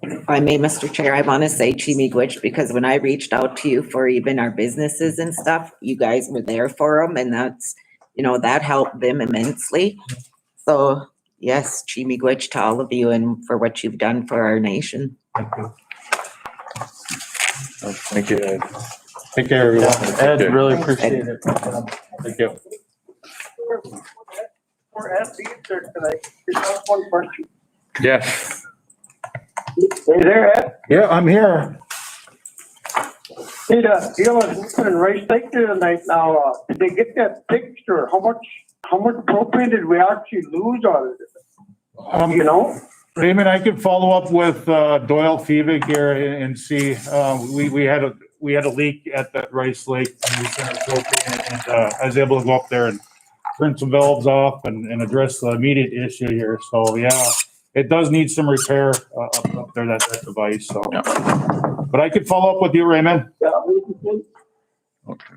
If I may, Mr. Chair, I want to say Chimigwich, because when I reached out to you for even our businesses and stuff, you guys were there for them, and that's, you know, that helped them immensely. So yes, Chimigwich to all of you and for what you've done for our nation. Thank you, Ed. Take care, everyone. Ed, really appreciate it. Thank you. For Ed being there tonight, just have one question. Yes, Hey there, Ed. Yeah, I'm here. Hey, the deal is in Rice Lake there tonight now, did they get that fixed or how much propane did we actually lose on it? You know? Raymond, I could follow up with Doyle Fevic here and see, we had a leak at that Rice Lake. And we sent a propane and I was able to go up there and turn some valves off and address the immediate issue here. So yeah, it does need some repair up there, that device, so. But I could follow up with you, Raymond. Yeah,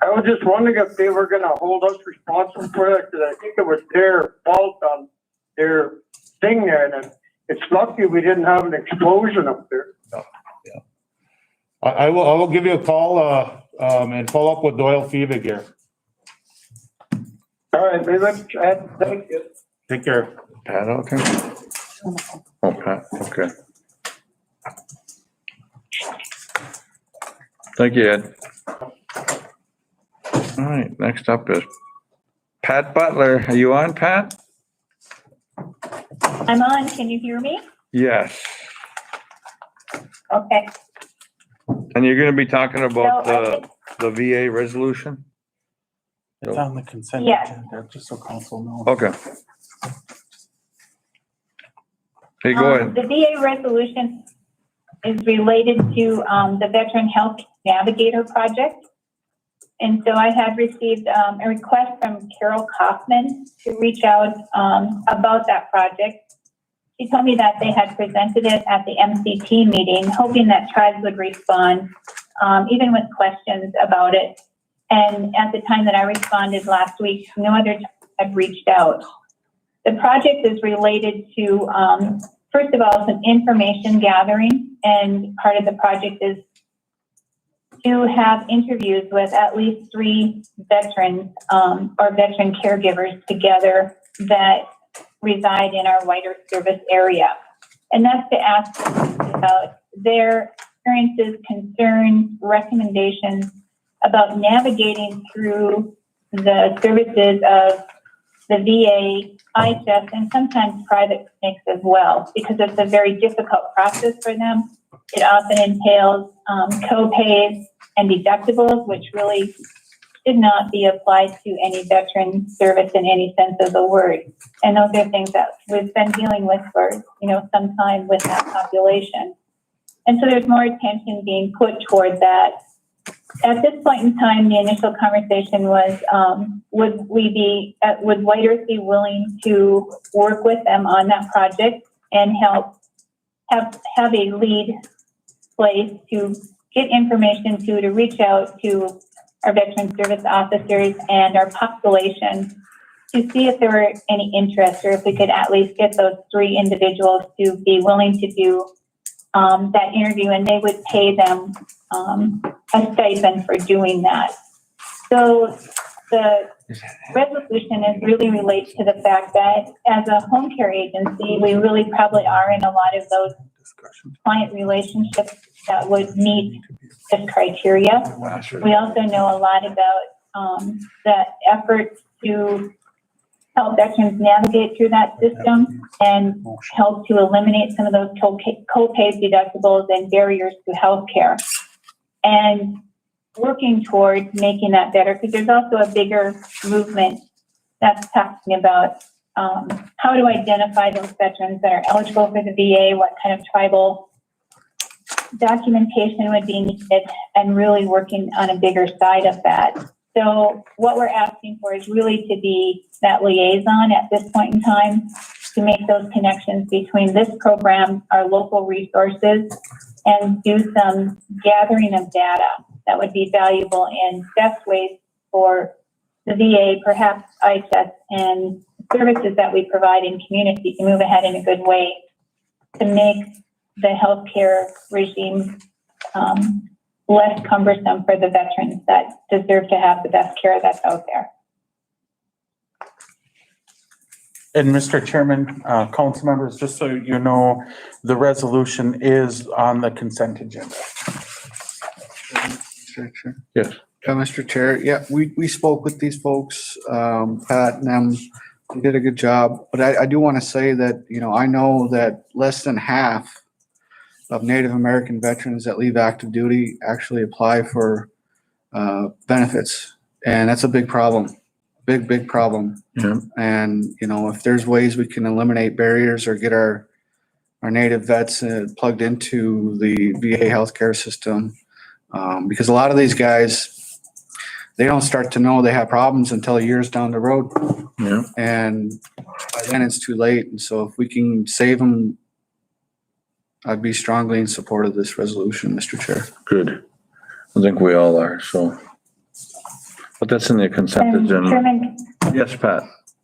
I was just wondering if they were gonna hold us responsible for that, because I think it was their fault on their thing there, and it's lucky we didn't have an explosion up there. I will give you a call and follow up with Doyle Fevic here. All right, maybe let's, thank you. Take care. Pat, okay. Oh, Pat, okay. Thank you, Ed. All right, next up is Pat Butler. Are you on, Pat? I'm on, can you hear me? Yes. Okay. And you're gonna be talking about So I the VA resolution? It's on the consent Yes. agenda, just so council knows. Okay. Hey, go ahead. The VA resolution is related to the Veteran Health Navigator Project. And so I had received a request from Carol Kaufman to reach out about that project. She told me that they had presented it at the MCT meeting, hoping that tribes would respond, even with questions about it. And at the time that I responded last week, no other tribes had reached out. The project is related to, first of all, some information gathering, and part of the project is to have interviews with at least 3 veterans or veteran caregivers together that reside in our wider service area. And that's to ask about their experiences, concerns, recommendations about navigating through the services of the VA, IHS, and sometimes private clinics as well, because it's a very difficult process for them. It often entails co-pays and deductibles, which really should not be applied to any veteran service in any sense of the word. And those are things that we've been dealing with for, some time with that population. And so there's more attention being put toward that. At this point in time, the initial conversation was, would Whitehurst be willing to work with them on that project and help have a lead place to get information to reach out to our veteran service officers and our population to see if there were any interest, or if we could at least get those 3 individuals to be willing to do that interview, and they would pay them a stipend for doing that. So the resolution is really relates to the fact that as a home care agency, we really probably are in a lot of those client relationships that would meet this criteria. We also know a lot about the efforts to help veterans navigate through that system and help to eliminate some of those co-pays, deductibles, and barriers to healthcare. And working towards making that better, because there's also a bigger movement that's talking about how to identify those veterans that are eligible for the VA, what kind of tribal documentation would be needed, and really working on a bigger side of that. So what we're asking for is really to be that liaison at this point in time, to make those connections between this program, our local resources, and do some gathering of data that would be valuable in best ways for the VA, perhaps IHS, and services that we provide in community to move ahead in a good way to make the healthcare regime less cumbersome for the veterans that deserve to have the best care that's out there. And Mr. Chairman, council members, just so you know, the resolution is on the consent agenda. Chair. Yes. Mr. Chair, yeah, we spoke with these folks, Pat and them, they did a good job. But I do want to say that, I know that less than half of Native American veterans that leave active duty actually apply for benefits. And that's a big problem, big problem. Yeah. And, if there's ways we can eliminate barriers or get our Native vets plugged into the VA healthcare system, because a lot of these guys, they don't start to know they have problems until years down the road. Yeah. And by then it's too late. And so if we can save them, I'd be strongly in support of this resolution, Mr. Chair. Good. I think we all are, so. But that's in the consent And agenda. Chairman, Yes, Pat.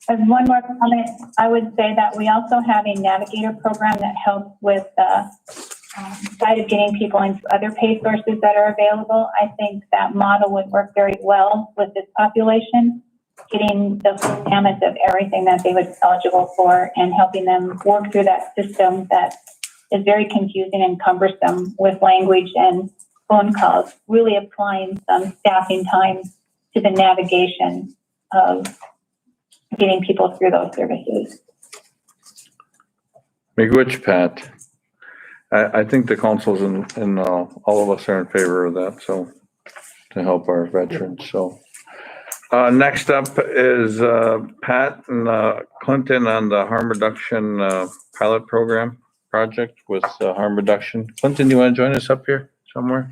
as one more comment, I would say that we also have a navigator program that helps with the side of getting people into other pay sources that are available. I think that model would work very well with this population, getting the full gamut of everything that they would be eligible for and helping them work through that system that is very confusing and cumbersome with language and phone calls, really applying some staffing time to the navigation of getting people through those services. Miigwech, Pat. I think the council's and all of us are in favor of that, so to help our veterans, so. Next up is Pat and Clinton on the harm reduction pilot program project with harm reduction. Clinton, you want to join us up here somewhere?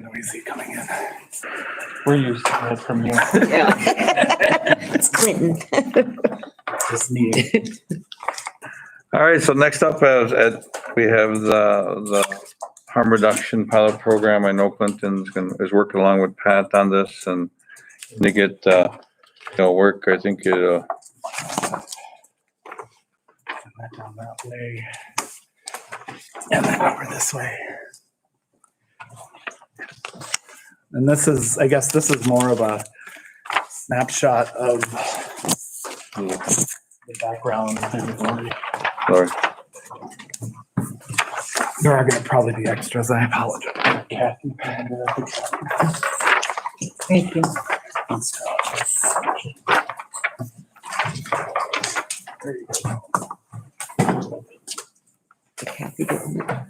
Noisy coming in. We're used to it from you. It's Clinton. This meeting. All right, so next up we have the harm reduction pilot program. I know Clinton's is working along with Pat on this and to get, work, I think Send that down that way. And then over this way. And this is, I guess this is more of a snapshot of the background. Sorry. There are going to probably be extras. I apologize. Kathy. Thank you. There you go. Kathy didn't know.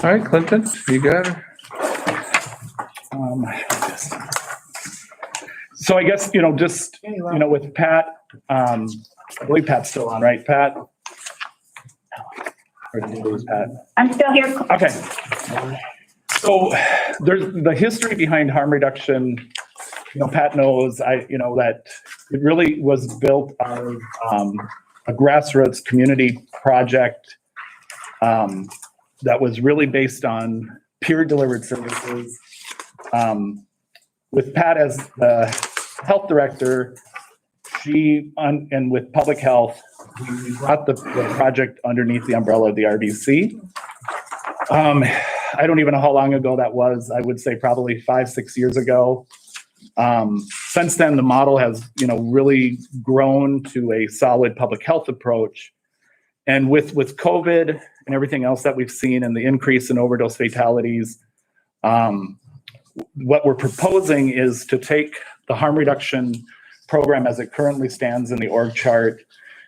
All right, Clinton, you got it. So I guess, just, with Pat, I believe Pat's still on, right, Pat? Or did you lose Pat? I'm still here. Okay. So there's the history behind harm reduction. Pat knows, that it really was built out of a grassroots community project that was really based on peer delivered services. With Pat as the health director, and with public health, we brought the project underneath the umbrella of the RBC. I don't even know how long ago that was. I would say probably 5-6 years ago. Since then, the model has, really grown to a solid public health approach. And with COVID and everything else that we've seen and the increase in overdose fatalities, what we're proposing is to take the harm reduction program as it currently stands in the org chart,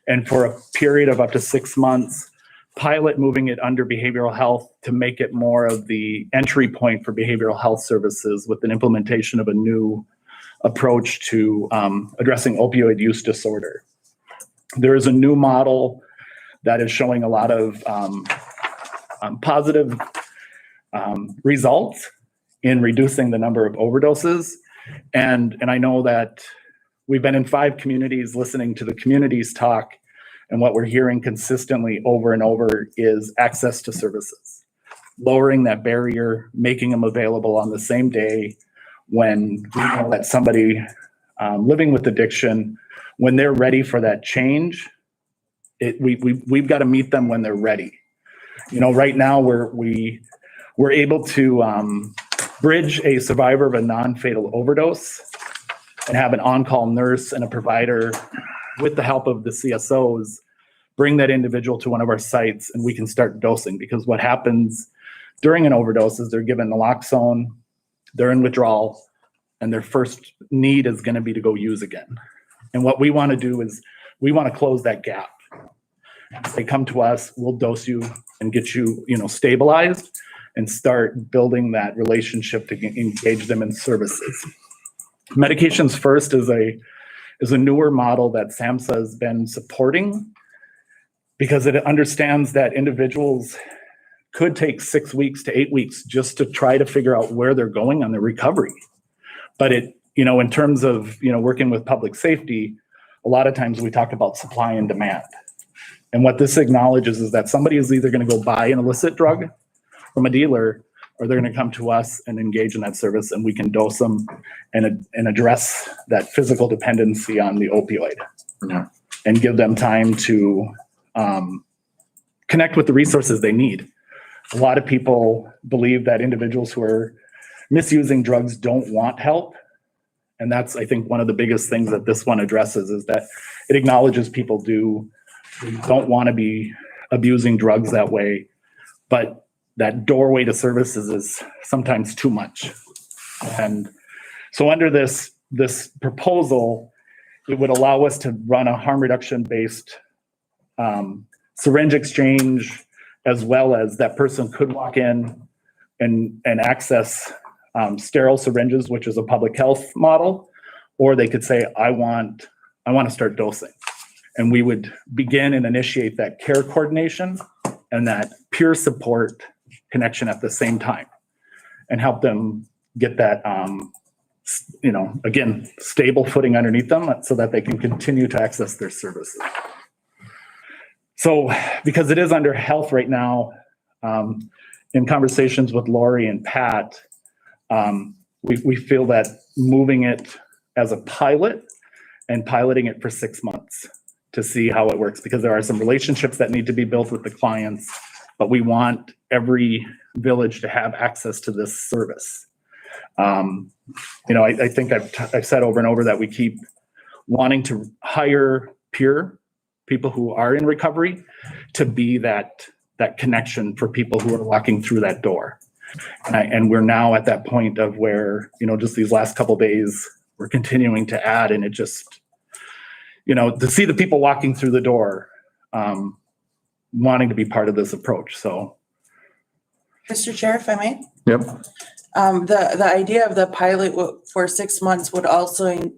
and for a period of up to 6 months, pilot moving it under behavioral health to make it more of the entry point for behavioral health services with an implementation of a new approach to addressing opioid use disorder. There is a new model that is showing a lot of positive results in reducing the number of overdoses. And I know that we've been in 5 communities listening to the communities talk, and what we're hearing consistently over and over is access to services, lowering that barrier, making them available on the same day when we know that somebody living with addiction, when they're ready for that change, we've got to meet them when they're ready. Right now we're able to bridge a survivor of a non-fatal overdose and have an on-call nurse and a provider with the help of the CSOs, bring that individual to one of our sites and we can start dosing. Because what happens during an overdose is they're given naloxone, they're in withdrawal, and their first need is going to be to go use again. And what we want to do is we want to close that gap. They come to us, we'll dose you and get you, stabilized and start building that relationship to engage them in services. Medications First is a newer model that SAMHSA has been supporting because it understands that individuals could take 6 weeks to 8 weeks just to try to figure out where they're going on their recovery. But in terms of, working with public safety, a lot of times we talk about supply and demand. And what this acknowledges is that somebody is either going to go buy an illicit drug from a dealer, or they're going to come to us and engage in that service, and we can dose them and address that physical dependency on the opioid. Yeah. And give them time to connect with the resources they need. A lot of people believe that individuals who are misusing drugs don't want help. And that's, I think, one of the biggest things that this one addresses is that it acknowledges people don't want to be abusing drugs that way, but that doorway to services is sometimes too much. And so under this proposal, it would allow us to run a harm reduction based syringe exchange, as well as that person could walk in and access sterile syringes, which is a public health model, or they could say, I want to start dosing. And we would begin and initiate that care coordination and that peer support connection at the same time and help them get that, again, stable footing underneath them so that they can continue to access their services. So because it is under health right now, in conversations with Lori and Pat, we feel that moving it as a pilot and piloting it for 6 months to see how it works, because there are some relationships that need to be built with the clients, but we want every village to have access to this service. I think I've said over and over that we keep wanting to hire peer people who are in recovery to be that connection for people who are walking through that door. And we're now at that point of where, just these last couple of days, we're continuing to add, and it just, to see the people walking through the door, wanting to be part of this approach. So. Mr. Chair, if I may? Yep. The idea of the pilot for 6 months would also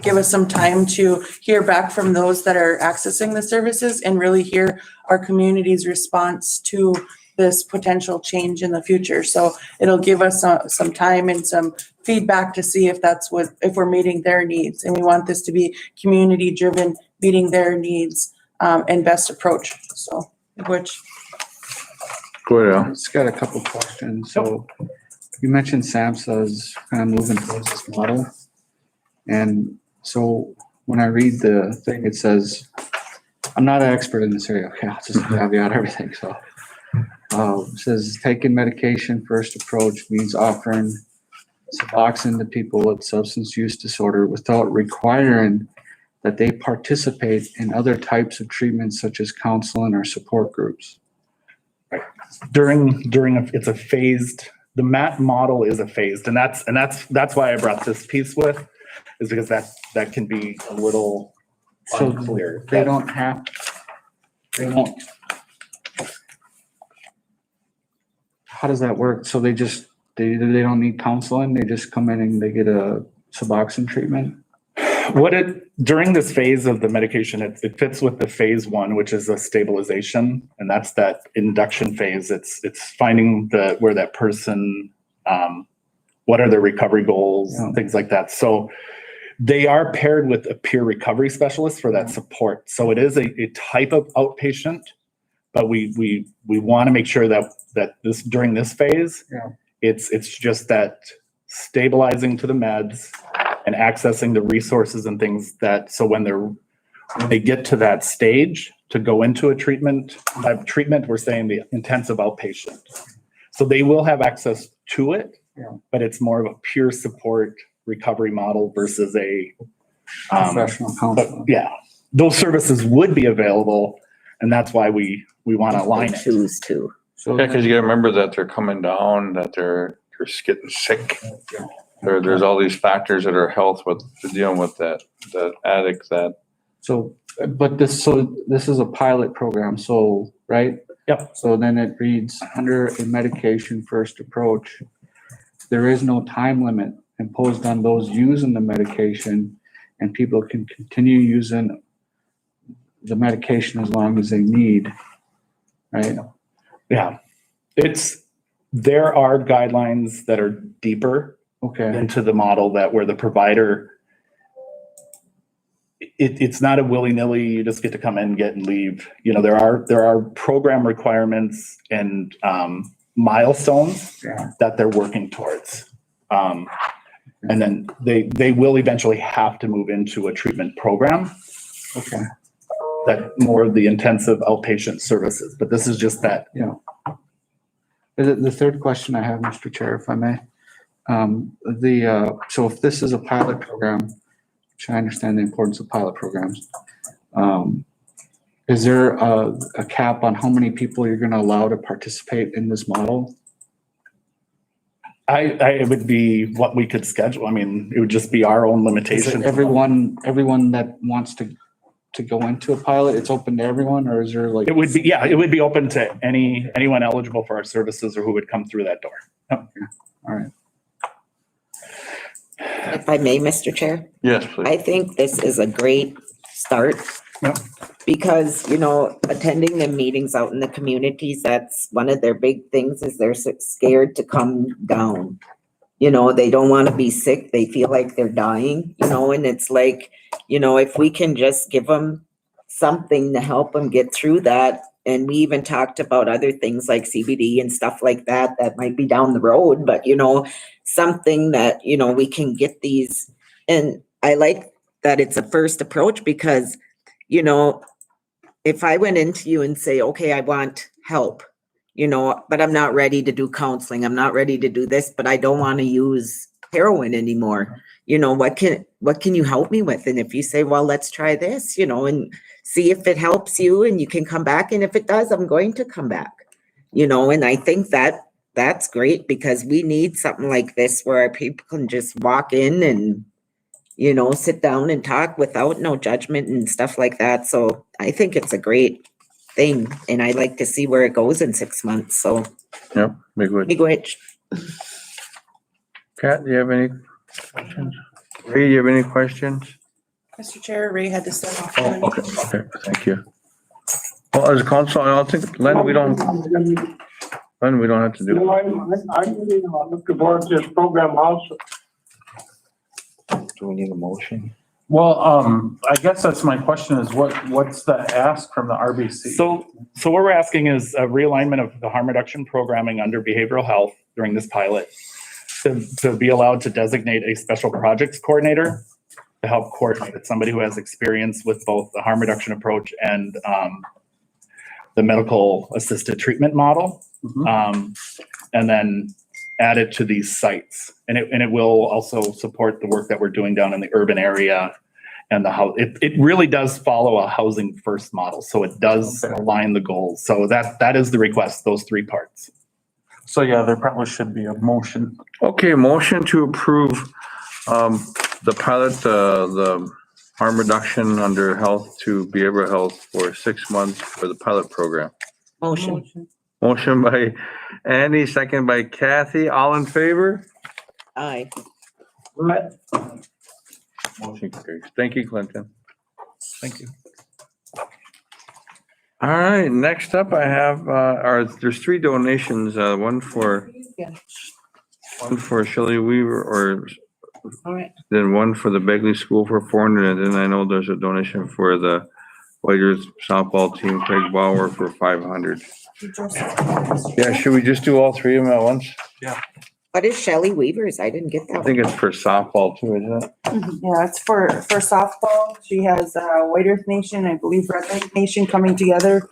give us some time to hear back from those that are accessing the services and really hear our community's response to this potential change in the future. So it'll give us some time and some feedback to see if if we're meeting their needs. And we want this to be community driven, meeting their needs and best approach. So, which. Go ahead, Al. Just got a couple questions. So you mentioned SAMHSA's kind of moving towards this model. And so when I read the thing, it says, I'm not an expert in this area. Okay, I'll just caveat everything. So it says taking medication first approach means offering Suboxone to people with substance use disorder without requiring that they participate in other types of treatments such as counseling or support groups. It's a phased, the MAT model is a phased, and that's why I brought this piece with, is because that can be a little unclear. They don't, how does that work? So they don't need counseling, they just come in and they get a Suboxone treatment? During this phase of the medication, it fits with the phase 1, which is a stabilization, and that's that induction phase. It's finding where that person, what are their recovery goals, things like that. So they are paired with a peer recovery specialist for that support. So it is a type of outpatient, but we want to make sure that this during this phase, it's just that stabilizing to the meds and accessing the resources and things that, so when they get to that stage to go into a treatment, we're saying the intensive outpatient. So they will have access to it, Yeah. but it's more of a pure support recovery model versus a, Professional but counselor. yeah, those services would be available, and that's why we want to align it. Choose to. So Yeah, because you gotta remember that they're coming down, that they're getting sick. There's all these factors that are health with dealing with that addict that. So, but this is a pilot program, so, right? Yep. So then it reads, under a medication first approach, there is no time limit imposed on those using the medication, and people can continue using the medication as long as they need, right? Yeah, there are guidelines that are deeper Okay, into the model that where the provider, it's not a willy-nilly, you just get to come in, get and leave. You know, there are program requirements and milestones Yeah. that they're working towards. And then they will eventually have to move into a treatment program okay, that more of the intensive outpatient services, but this is just that. yeah. The third question I have, Mr. Chair, if I may. So if this is a pilot program, which I understand the importance of pilot programs, is there a cap on how many people you're gonna allow to participate in this model? It would be what we could schedule. I mean, it would just be our own Is limitation. it everyone that wants to go into a pilot, it's open to everyone, or is there like? It would be, yeah, it would be open to anyone eligible for our services or who would come through that door. Yep. All right. If I may, Mr. Chair, Yes, please. I think this is a great start. Yep. Because, you know, attending the meetings out in the communities, that's one of their big things is they're scared to come down. You know, they don't want to be sick. They feel like they're dying, you know, and it's like, you know, if we can just give them something to help them get through that. And we even talked about other things like CBD and stuff like that, that might be down the road, but you know, something that, you know, we can get these. And I like that it's a first approach because, you know, if I went into you and say, okay, I want help, you know, but I'm not ready to do counseling. I'm not ready to do this, but I don't want to use heroin anymore. You know, what can you help me with? And if you say, well, let's try this, you know, and see if it helps you and you can come back. And if it does, I'm going to come back, you know, and I think that that's great because we need something like this where our people can just walk in and, you know, sit down and talk without no judgment and stuff like that. So I think it's a great thing and I'd like to see where it goes in 6 months. So. Yep, Miigwech. Kat, do you have any questions? Ray, do you have any questions? Mr. Chair, Ray had to step off. Oh, okay, thank you. Well, as a council, I don't think, Len, we don't have to do. No, I'm looking forward to this program also. Do we need a motion? Well, I guess that's my question is what's the ask from the RBC? So what we're asking is a realignment of the harm reduction programming under behavioral health during this pilot to be allowed to designate a special projects coordinator to help coordinate it, somebody who has experience with both the harm reduction approach and the medical assisted treatment model. And then add it to these sites. And it will also support the work that we're doing down in the urban area and it really does follow a housing first model. So it does align the goals. So that is the request, those three parts. So yeah, there probably should be a motion. Okay, motion to approve the pilot, the harm reduction under health to behavioral health for 6 months for the pilot program. Motion. Motion by Andy, second by Kathy. All in favor? Aye. Motion carries. Thank you, Clinton. Thank you. All right, next up I have, there's 3 donations, one for Shelley Weaver or All right. then one for the Begley School for 400, and then I know there's a donation for the Whiters softball team, Craig Bauer for 500. Yeah, should we just do all 3 of them at once? What is Shelley Weaver's? I didn't get that I one. think it's for softball too, isn't it? Yeah, it's for softball. She has White Earth Nation, I believe Red Lake Nation coming together,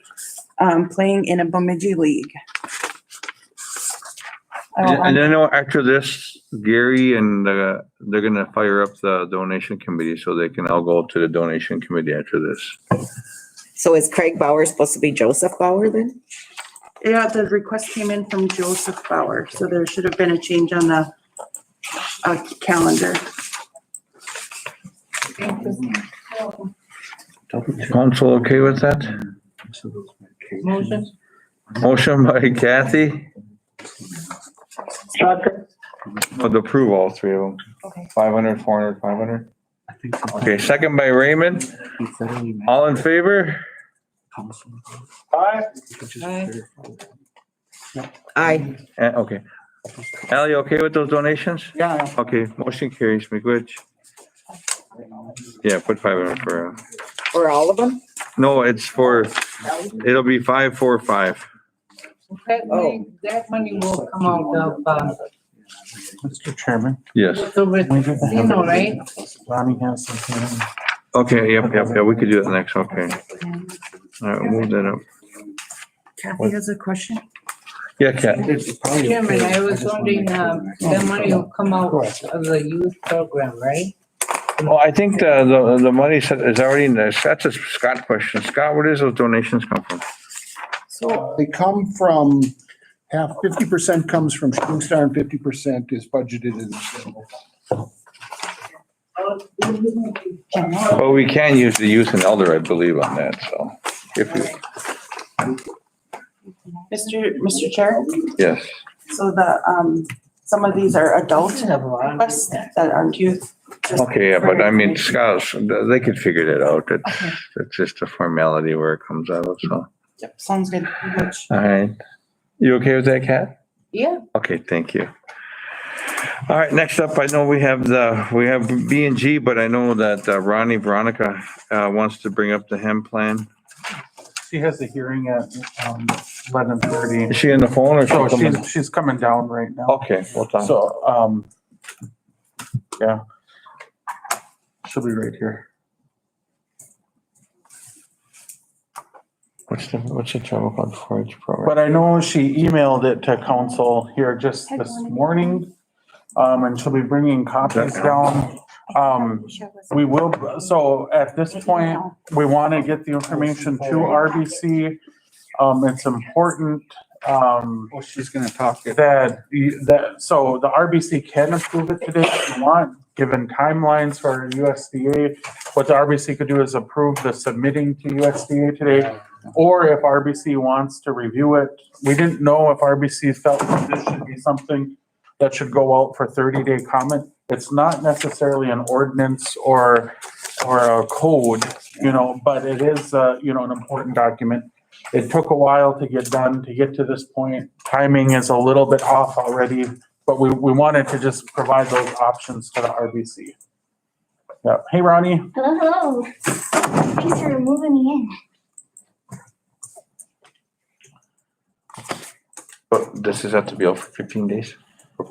playing in a Bemidji league. And I know after this, Gary and, they're gonna fire up the donation committee so they can all go to the donation committee after this. So is Craig Bauer supposed to be Joseph Bauer then? Yeah, the request came in from Joseph Bauer, so there should have been a change on the calendar. Council okay with that? Motion. Motion by Kathy, Second. to approve all three of them. Okay. 500, 400, 500. I think so. Okay, second by Raymond. He said he meant All in favor? council. Aye. You could just Aye. verify. Aye. Okay. Al, you okay with those donations? Yeah. Okay, motion carries, McGuitch. Yeah, put 500 for, For all of them? no, it's for, it'll be 545. That money will come out of, Mr. Chairman, Yes. so with, you know, right? Ronnie has something. Okay, yep, we could do that next, okay. All right, we'll move that up. Kathy has a question. Yeah, Kat. Chairman, I was wondering, the money will come out of the youth program, right? Well, I think the money is already in there. That's a Scott question. Scott, where does those donations come from? So they come from, 50% comes from Shooting Star and 50% is budgeted in. Well, we can use the youth and elder, I believe, on that, so if you, Mr. Chair, yes. so the, some of these are adult requests that aren't youth. just Okay, yeah, for but I mean, information. Scott, they could figure that out. Okay. It's just a formality where it comes out of, so. Yep, sounds good. All right. You okay with that, Kat? Yeah. Okay, thank you. All right, next up, I know we have B and G, but I know that Ronnie Veronica wants to bring up the HEM plan. She has a hearing at 11:30. Is she on the phone or? So she coming? she's coming down right now. Okay, we'll talk. So, yeah. She'll be right here. What's the travel fund forage program? But I know she emailed it to council here just this morning. And she'll be bringing copies down. We will, so at this point, we want to get the information to RBC. It's important, Well, she's gonna talk it. so the RBC can approve it today if you want, given timelines for USDA. What the RBC could do is approve the submitting to USDA today. Or if RBC wants to review it, we didn't know if RBC felt that this should be something that should go out for 30-day comment. It's not necessarily an ordinance or a code, but it is, an important document. It took a while to get done, to get to this point. Timing is a little bit off already, but we wanted to just provide those options to the RBC. Yeah. Hey, Ronnie. Hello. Thanks for moving me in. But this is have to be out for 15 days?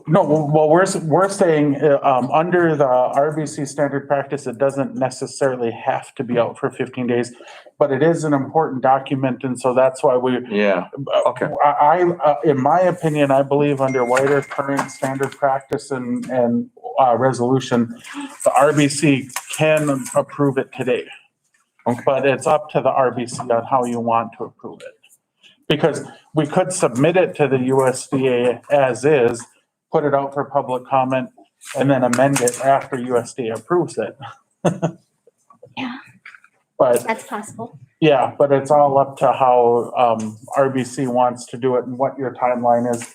No, well, we're saying, under the RBC standard practice, it doesn't necessarily have to be out for 15 days, but it is an important document, and so that's why we. Yeah, okay. In my opinion, I believe under wider current standard practice and resolution, the RBC can approve it today. Okay. But it's up to the RBC on how you want to approve it. Because we could submit it to the USDA as is, put it out for public comment, and then amend it after USDA approves it. Yeah. But, That's possible. yeah, but it's all up to how RBC wants to do it and what your timeline is.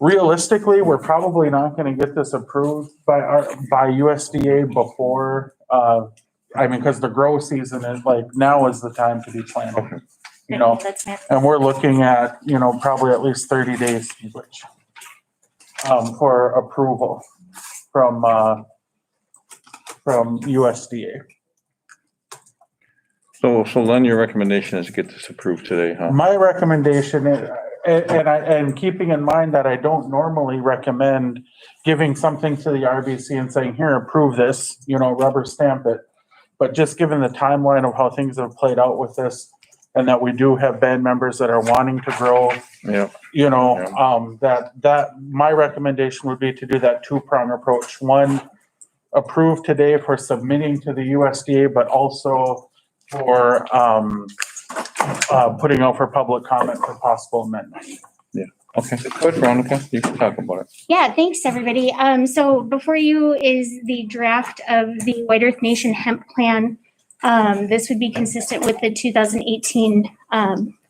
Realistically, we're probably not gonna get this approved by USDA before, because the grow season is now is the time to be planting. That's my- And we're looking at, probably at least 30 days, which, for approval from USDA. So then your recommendation is to get this approved today, huh? My recommendation is, and keeping in mind that I don't normally recommend giving something to the RBC and saying, here, approve this, rubber stamp it. But just given the timeline of how things have played out with this, and that we do have band members that are wanting to grow. Yeah. You know, that my recommendation would be to do that two-prong approach. One, approve today for submitting to the USDA, but also for, putting out for public comment for possible amendment. Okay, good, Veronica, you can talk about it. Yeah, thanks, everybody. So before you is the draft of the White Earth Nation hemp plan. This would be consistent with the 2018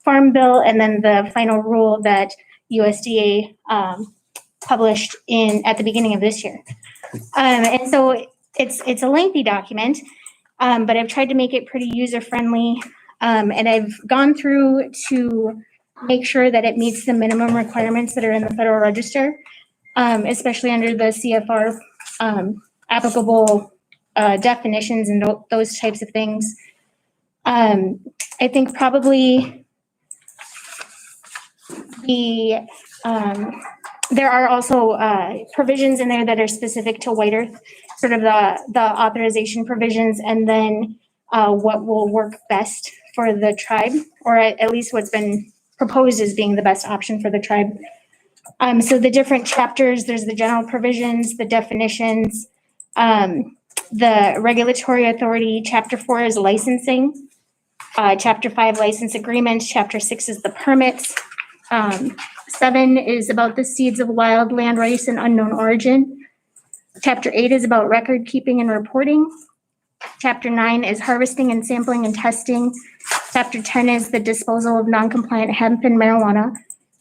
Farm Bill and then the final rule that USDA published at the beginning of this year. And so it's a lengthy document, but I've tried to make it pretty user-friendly. And I've gone through to make sure that it meets the minimum requirements that are in the Federal Register, especially under the CFR applicable definitions and those types of things. I think probably there are also provisions in there that are specific to White Earth, sort of the authorization provisions, and then what will work best for the tribe, or at least what's been proposed as being the best option for the tribe. So the different chapters, there's the general provisions, the definitions, the regulatory authority. Chapter 4 is licensing. Chapter 5, license agreements. Chapter 6 is the permits. 7 is about the seeds of wild land rice and unknown origin. Chapter 8 is about record keeping and reporting. Chapter 9 is harvesting and sampling and testing. Chapter 10 is the disposal of non-compliant hemp and marijuana.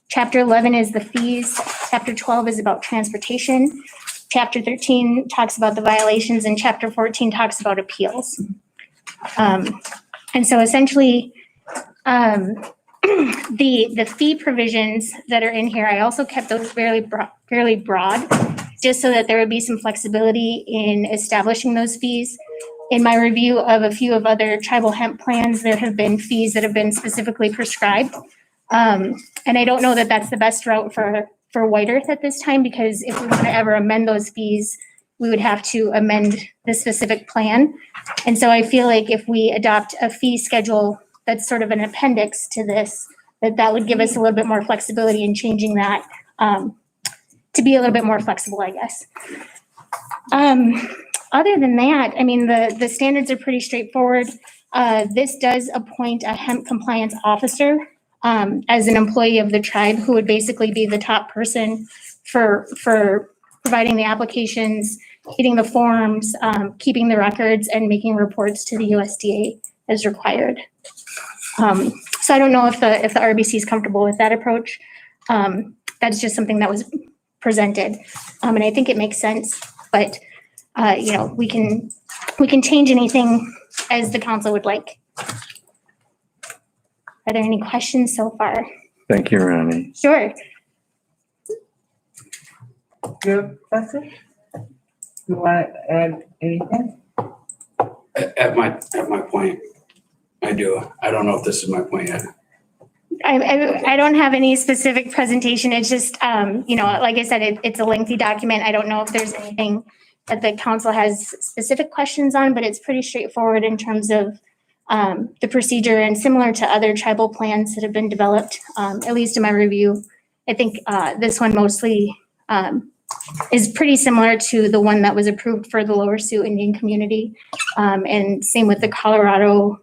Chapter 11 is the fees. Chapter 12 is about transportation. Chapter 13 talks about the violations, and Chapter 14 talks about appeals. And so essentially, the fee provisions that are in here, I also kept those fairly broad, just so that there would be some flexibility in establishing those fees. In my review of a few of other tribal hemp plans, there have been fees that have been specifically prescribed. And I don't know that that's the best route for White Earth at this time, because if we want to ever amend those fees, we would have to amend the specific plan. And so I feel like if we adopt a fee schedule that's sort of an appendix to this, that would give us a little bit more flexibility in changing that to be a little bit more flexible, I guess. Other than that, I mean, the standards are pretty straightforward. This does appoint a hemp compliance officer as an employee of the tribe, who would basically be the top person for providing the applications, getting the forms, keeping the records, and making reports to the USDA as required. So I don't know if the RBC is comfortable with that approach. That's just something that was presented, and I think it makes sense. But you know, we can change anything as the council would like. Are there any questions so far? Thank you, Ronnie. Sure. Good, Professor? You want to add anything? At my point, I do. I don't know if this is my point yet. I don't have any specific presentation. It's just, you know, like I said, it's a lengthy document. I don't know if there's anything that the council has specific questions on, but it's pretty straightforward in terms of the procedure, and similar to other tribal plans that have been developed, at least in my review. I think this one mostly is pretty similar to the one that was approved for the Lower Sioux Indian community, and same with the Colorado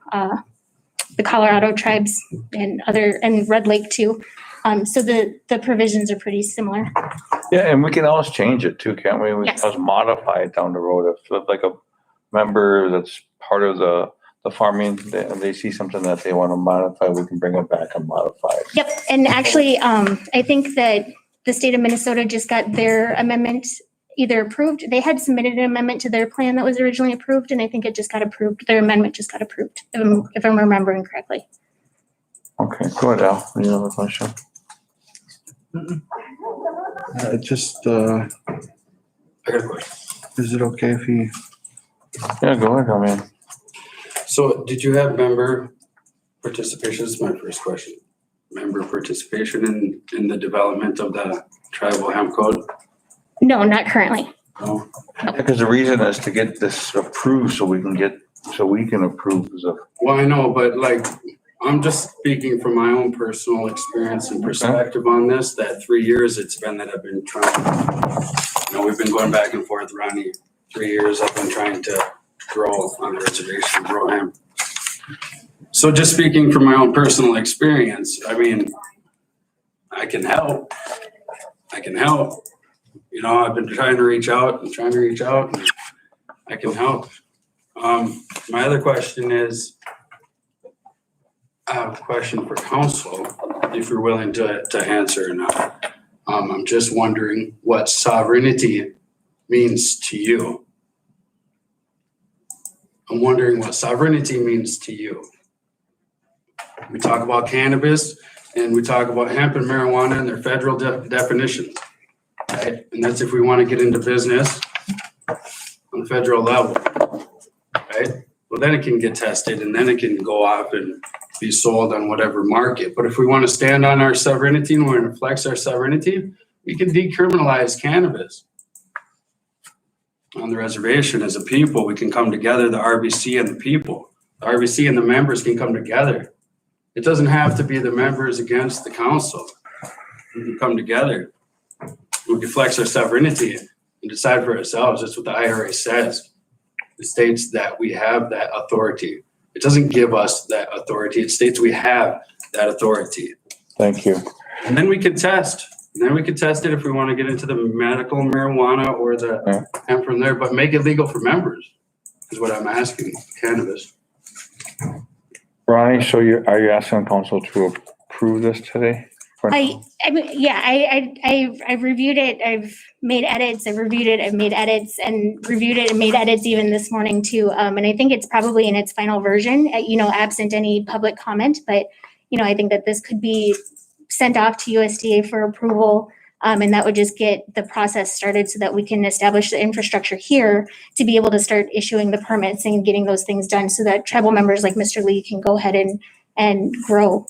tribes and Red Lake too. So the provisions are pretty similar. Yeah, and we can always change it too, can't we? We can Yes. always modify it down the road. If like a member that's part of the farming, they see something that they want to modify, we can bring it back and modify it. Yep, and actually, I think that the state of Minnesota just got their amendment either approved. They had submitted an amendment to their plan that was originally approved, and I think it just got approved. Their amendment just got approved, if I'm remembering correctly. Okay, go ahead, Al. Any other question? Just, I got a question. is it okay if he? Yeah, go ahead, man. So did you have member participation? This is my first question. Member participation in the development of the tribal hemp code? No, not currently. No? Because the reason is to get this approved so we can approve. Well, I know, but like, I'm just speaking from my own personal experience and perspective on this, that 3 years it's been that I've been trying, we've been going back and forth, Ronnie. 3 years I've been trying to grow on the reservation, grow hemp. So just speaking from my own personal experience, I mean, I can help. I've been trying to reach out and I can help. My other question is, I have a question for council, if you're willing to answer or not. I'm just wondering what sovereignty means to you. I'm wondering what sovereignty means to you. We talk about cannabis and we talk about hemp and marijuana and their federal definitions, right? And that's if we want to get into business on the federal level, right? Well, then it can get tested and then it can go off and be sold on whatever market. But if we want to stand on our sovereignty and we're going to flex our sovereignty, we can decriminalize cannabis. On the reservation as a people, we can come together, the RBC and the people. The RBC and the members can come together. It doesn't have to be the members against the council. We can come together. We can flex our sovereignty and decide for ourselves. That's what the IRA says. It states that we have that authority. It doesn't give us that authority. It states we have that authority. Thank you. And then we can test. And then we can test it if we want to get into the medical marijuana or the hemp from there, but make it legal for members is what I'm asking, cannabis. Ronnie, so are you asking council to approve this today? I mean, yeah, I've reviewed it. I've made edits. I've reviewed it. I've made edits and reviewed it and made edits even this morning too. And I think it's probably in its final version, absent any public comment. But, I think that this could be sent off to USDA for approval. And that would just get the process started so that we can establish the infrastructure here to be able to start issuing the permits and getting those things done so that tribal members like Mr. Lee can go ahead and grow.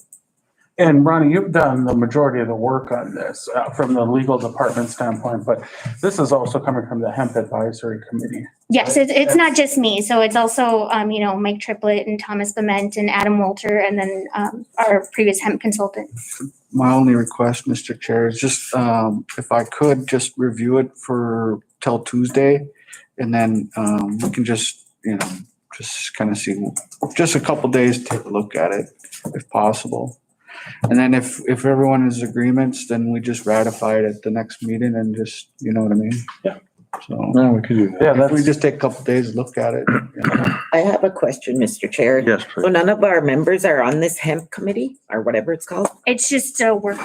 And Ronnie, you've done the majority of the work on this from the legal department standpoint, but this is also coming from the Hemp Advisory Committee. Yes, it's not just me. So it's also, Mike Triplett and Thomas Bement and Adam Walter, and then our previous hemp consultant. My only request, Mr. Chair, is just, if I could just review it till Tuesday, and then we can just kind of see, just a couple days, take a look at it if possible. And then if everyone is agreements, then we just ratify it at the next meeting and just, you know what I mean? Yeah. So. No, we could do that. Yeah, If we just take a couple days, look at it. I have a question, Mr. Chair. Yes, So please. none of our members are on this hemp committee or whatever it's called? It's just a work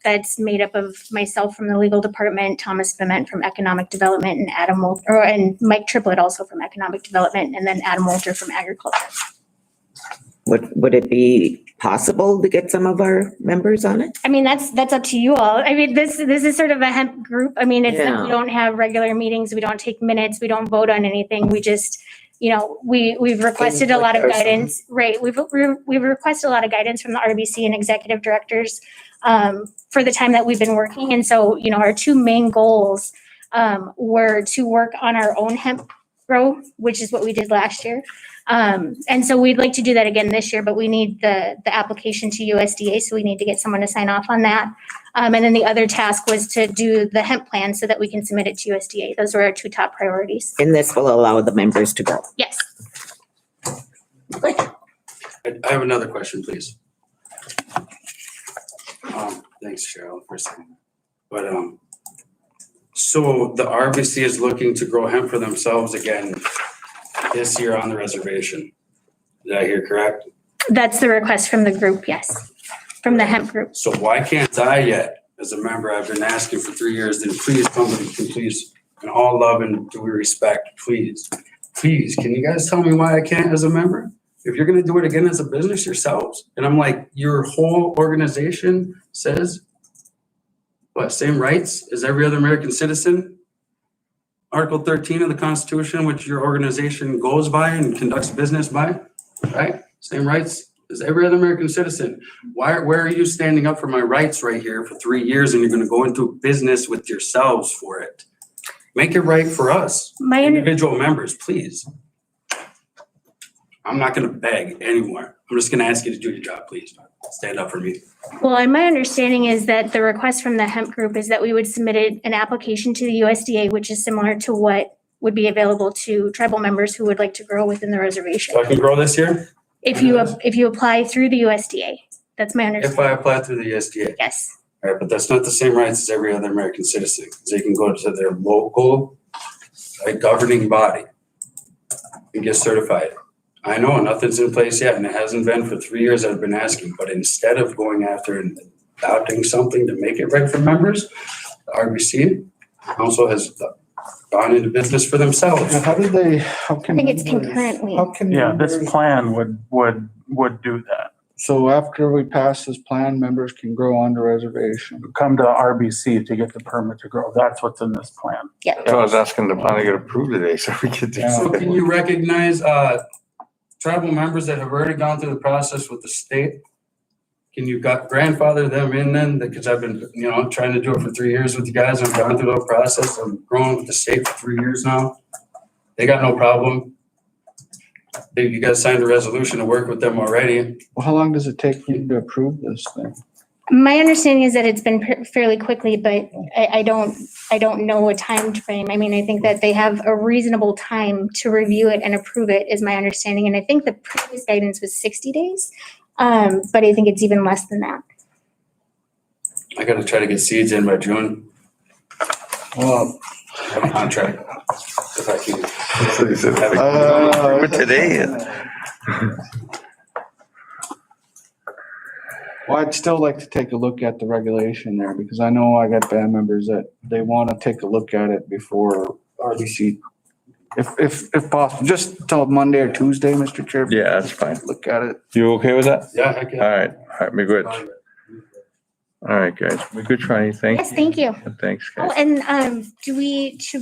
that's made up of myself from the legal department, Thomas Bement from economic development, and Adam Walter, and Mike Triplett also from economic development, and then Adam Walter from agriculture. Would it be possible to get some of our members on it? I mean, that's up to you all. I mean, this is sort of a hemp group. I mean, it's Yeah. we don't have regular meetings. We don't take minutes. We don't vote on anything. We just, we've requested a lot of guidance, right? We've requested a lot of guidance from the RBC and executive directors for the time that we've been working. And so, our two main goals were to work on our own hemp grow, which is what we did last year. And so we'd like to do that again this year, but we need the application to USDA. So we need to get someone to sign off on that. And then the other task was to do the hemp plan so that we can submit it to USDA. Those were our two top priorities. And this will allow the members to go. Yes. I have another question, please. Thanks, Cheryl, for saying that. But, so the RBC is looking to grow hemp for themselves again this year on the reservation. Did I hear correct? That's the request from the group, yes, from the hemp group. So why can't I yet, as a member, I've been asking for 3 years, then please somebody can please, in all love and due respect, please, can you guys tell me why I can't as a member? If you're gonna do it again as a business yourselves, and I'm like, your whole organization says, what, same rights as every other American citizen? Article 13 of the Constitution, which your organization goes by and conducts business by, right? Same rights as every other American citizen. Where are you standing up for my rights right here for 3 years and you're gonna go into business with yourselves for it? Make it right for us, individual members, please. I'm not gonna beg anywhere. I'm just gonna ask you to do your job, please. Stand up for me. Well, and my understanding is that the request from the hemp group is that we would submit an application to the USDA, which is similar to what would be available to tribal members who would like to grow within the reservation. So I can grow this year? If you apply through the USDA, that's my If understanding. I apply through the USDA? Yes. All right, but that's not the same rights as every other American citizen, because they can go to their local, like, governing body and get certified. I know nothing's in place yet, and it hasn't been for 3 years. I've been asking, but instead of going after and adopting something to make it right for members, the RBC Council has gone into business for themselves. How do they, how can? I think it's members- concurrently. How can? Yeah, this members- plan would do that. So after we pass this plan, members can grow on the reservation. Come to RBC to get the permit to grow. That's what's in this plan. So I was asking to finally get approved today, so we could do. So can you recognize, tribal members that have already gone through the process with the state? Can you grandfather them in then? Because I've been, trying to do it for 3 years with you guys. I've gone through the process. I'm growing with the state for 3 years now. They got no problem. You guys signed a resolution to work with them already. Well, how long does it take you to approve this thing? My understanding is that it's been fairly quickly, but I don't know a time frame. I mean, I think that they have a reasonable time to review it and approve it, is my understanding. And I think the previous guidance was 60 days. But I think it's even less than that. I gotta try to get seeds in by June. Well, I have a contract. If I can. But today, well, I'd still like to take a look at the regulation there, because I know I got band members that they want to take a look at it before RBC. If possible, just till Monday or Tuesday, Mr. Chair. yeah, that's fine. Look at it. You okay with that? Yeah, heck All yeah. right, me good. All right, guys, we good, Trying, thank Yes, you. thank you. Thanks, Oh, guys. and should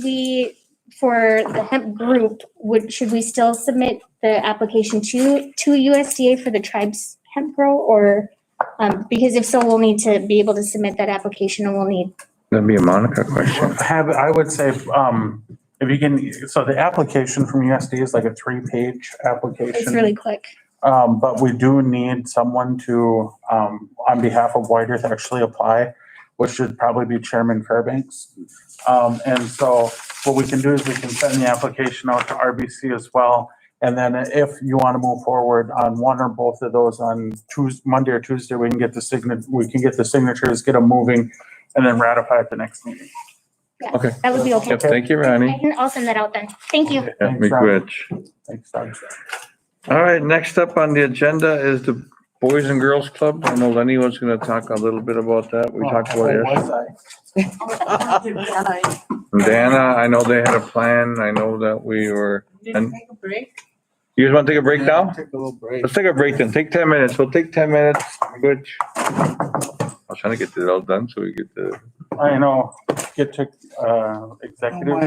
we, for the hemp group, should we still submit the application to USDA for the tribe's hemp grow, or, because if so, we'll need to be able to submit that application, and we'll need. That'd be a Monica question. I would say, if you can, so the application from USD is like a 3-page application. It's really quick. But we do need someone to, on behalf of White Earth, actually apply, which should probably be Chairman Fairbanks. And so what we can do is we can send the application out to RBC as well. And then if you want to move forward on one or both of those on Monday or Tuesday, we can get the signatures, get them moving, and then ratify at the next meeting. Yeah, Okay. that would be okay. Yep, thank you, Ronnie. I'll send that out then. Thank you. Yeah, me good. Thanks, Doug. All right, next up on the agenda is the Boys and Girls Club. I know Lenny was gonna talk a little bit about that. We talked about it. Dana, I know they had a plan. I know that we were. And Take a break. you guys want to take a break now? Take a little break. Let's take a break then. Take 10 minutes. We'll take 10 minutes. Good. I was trying to get it all done so we get the. I know, get to, executive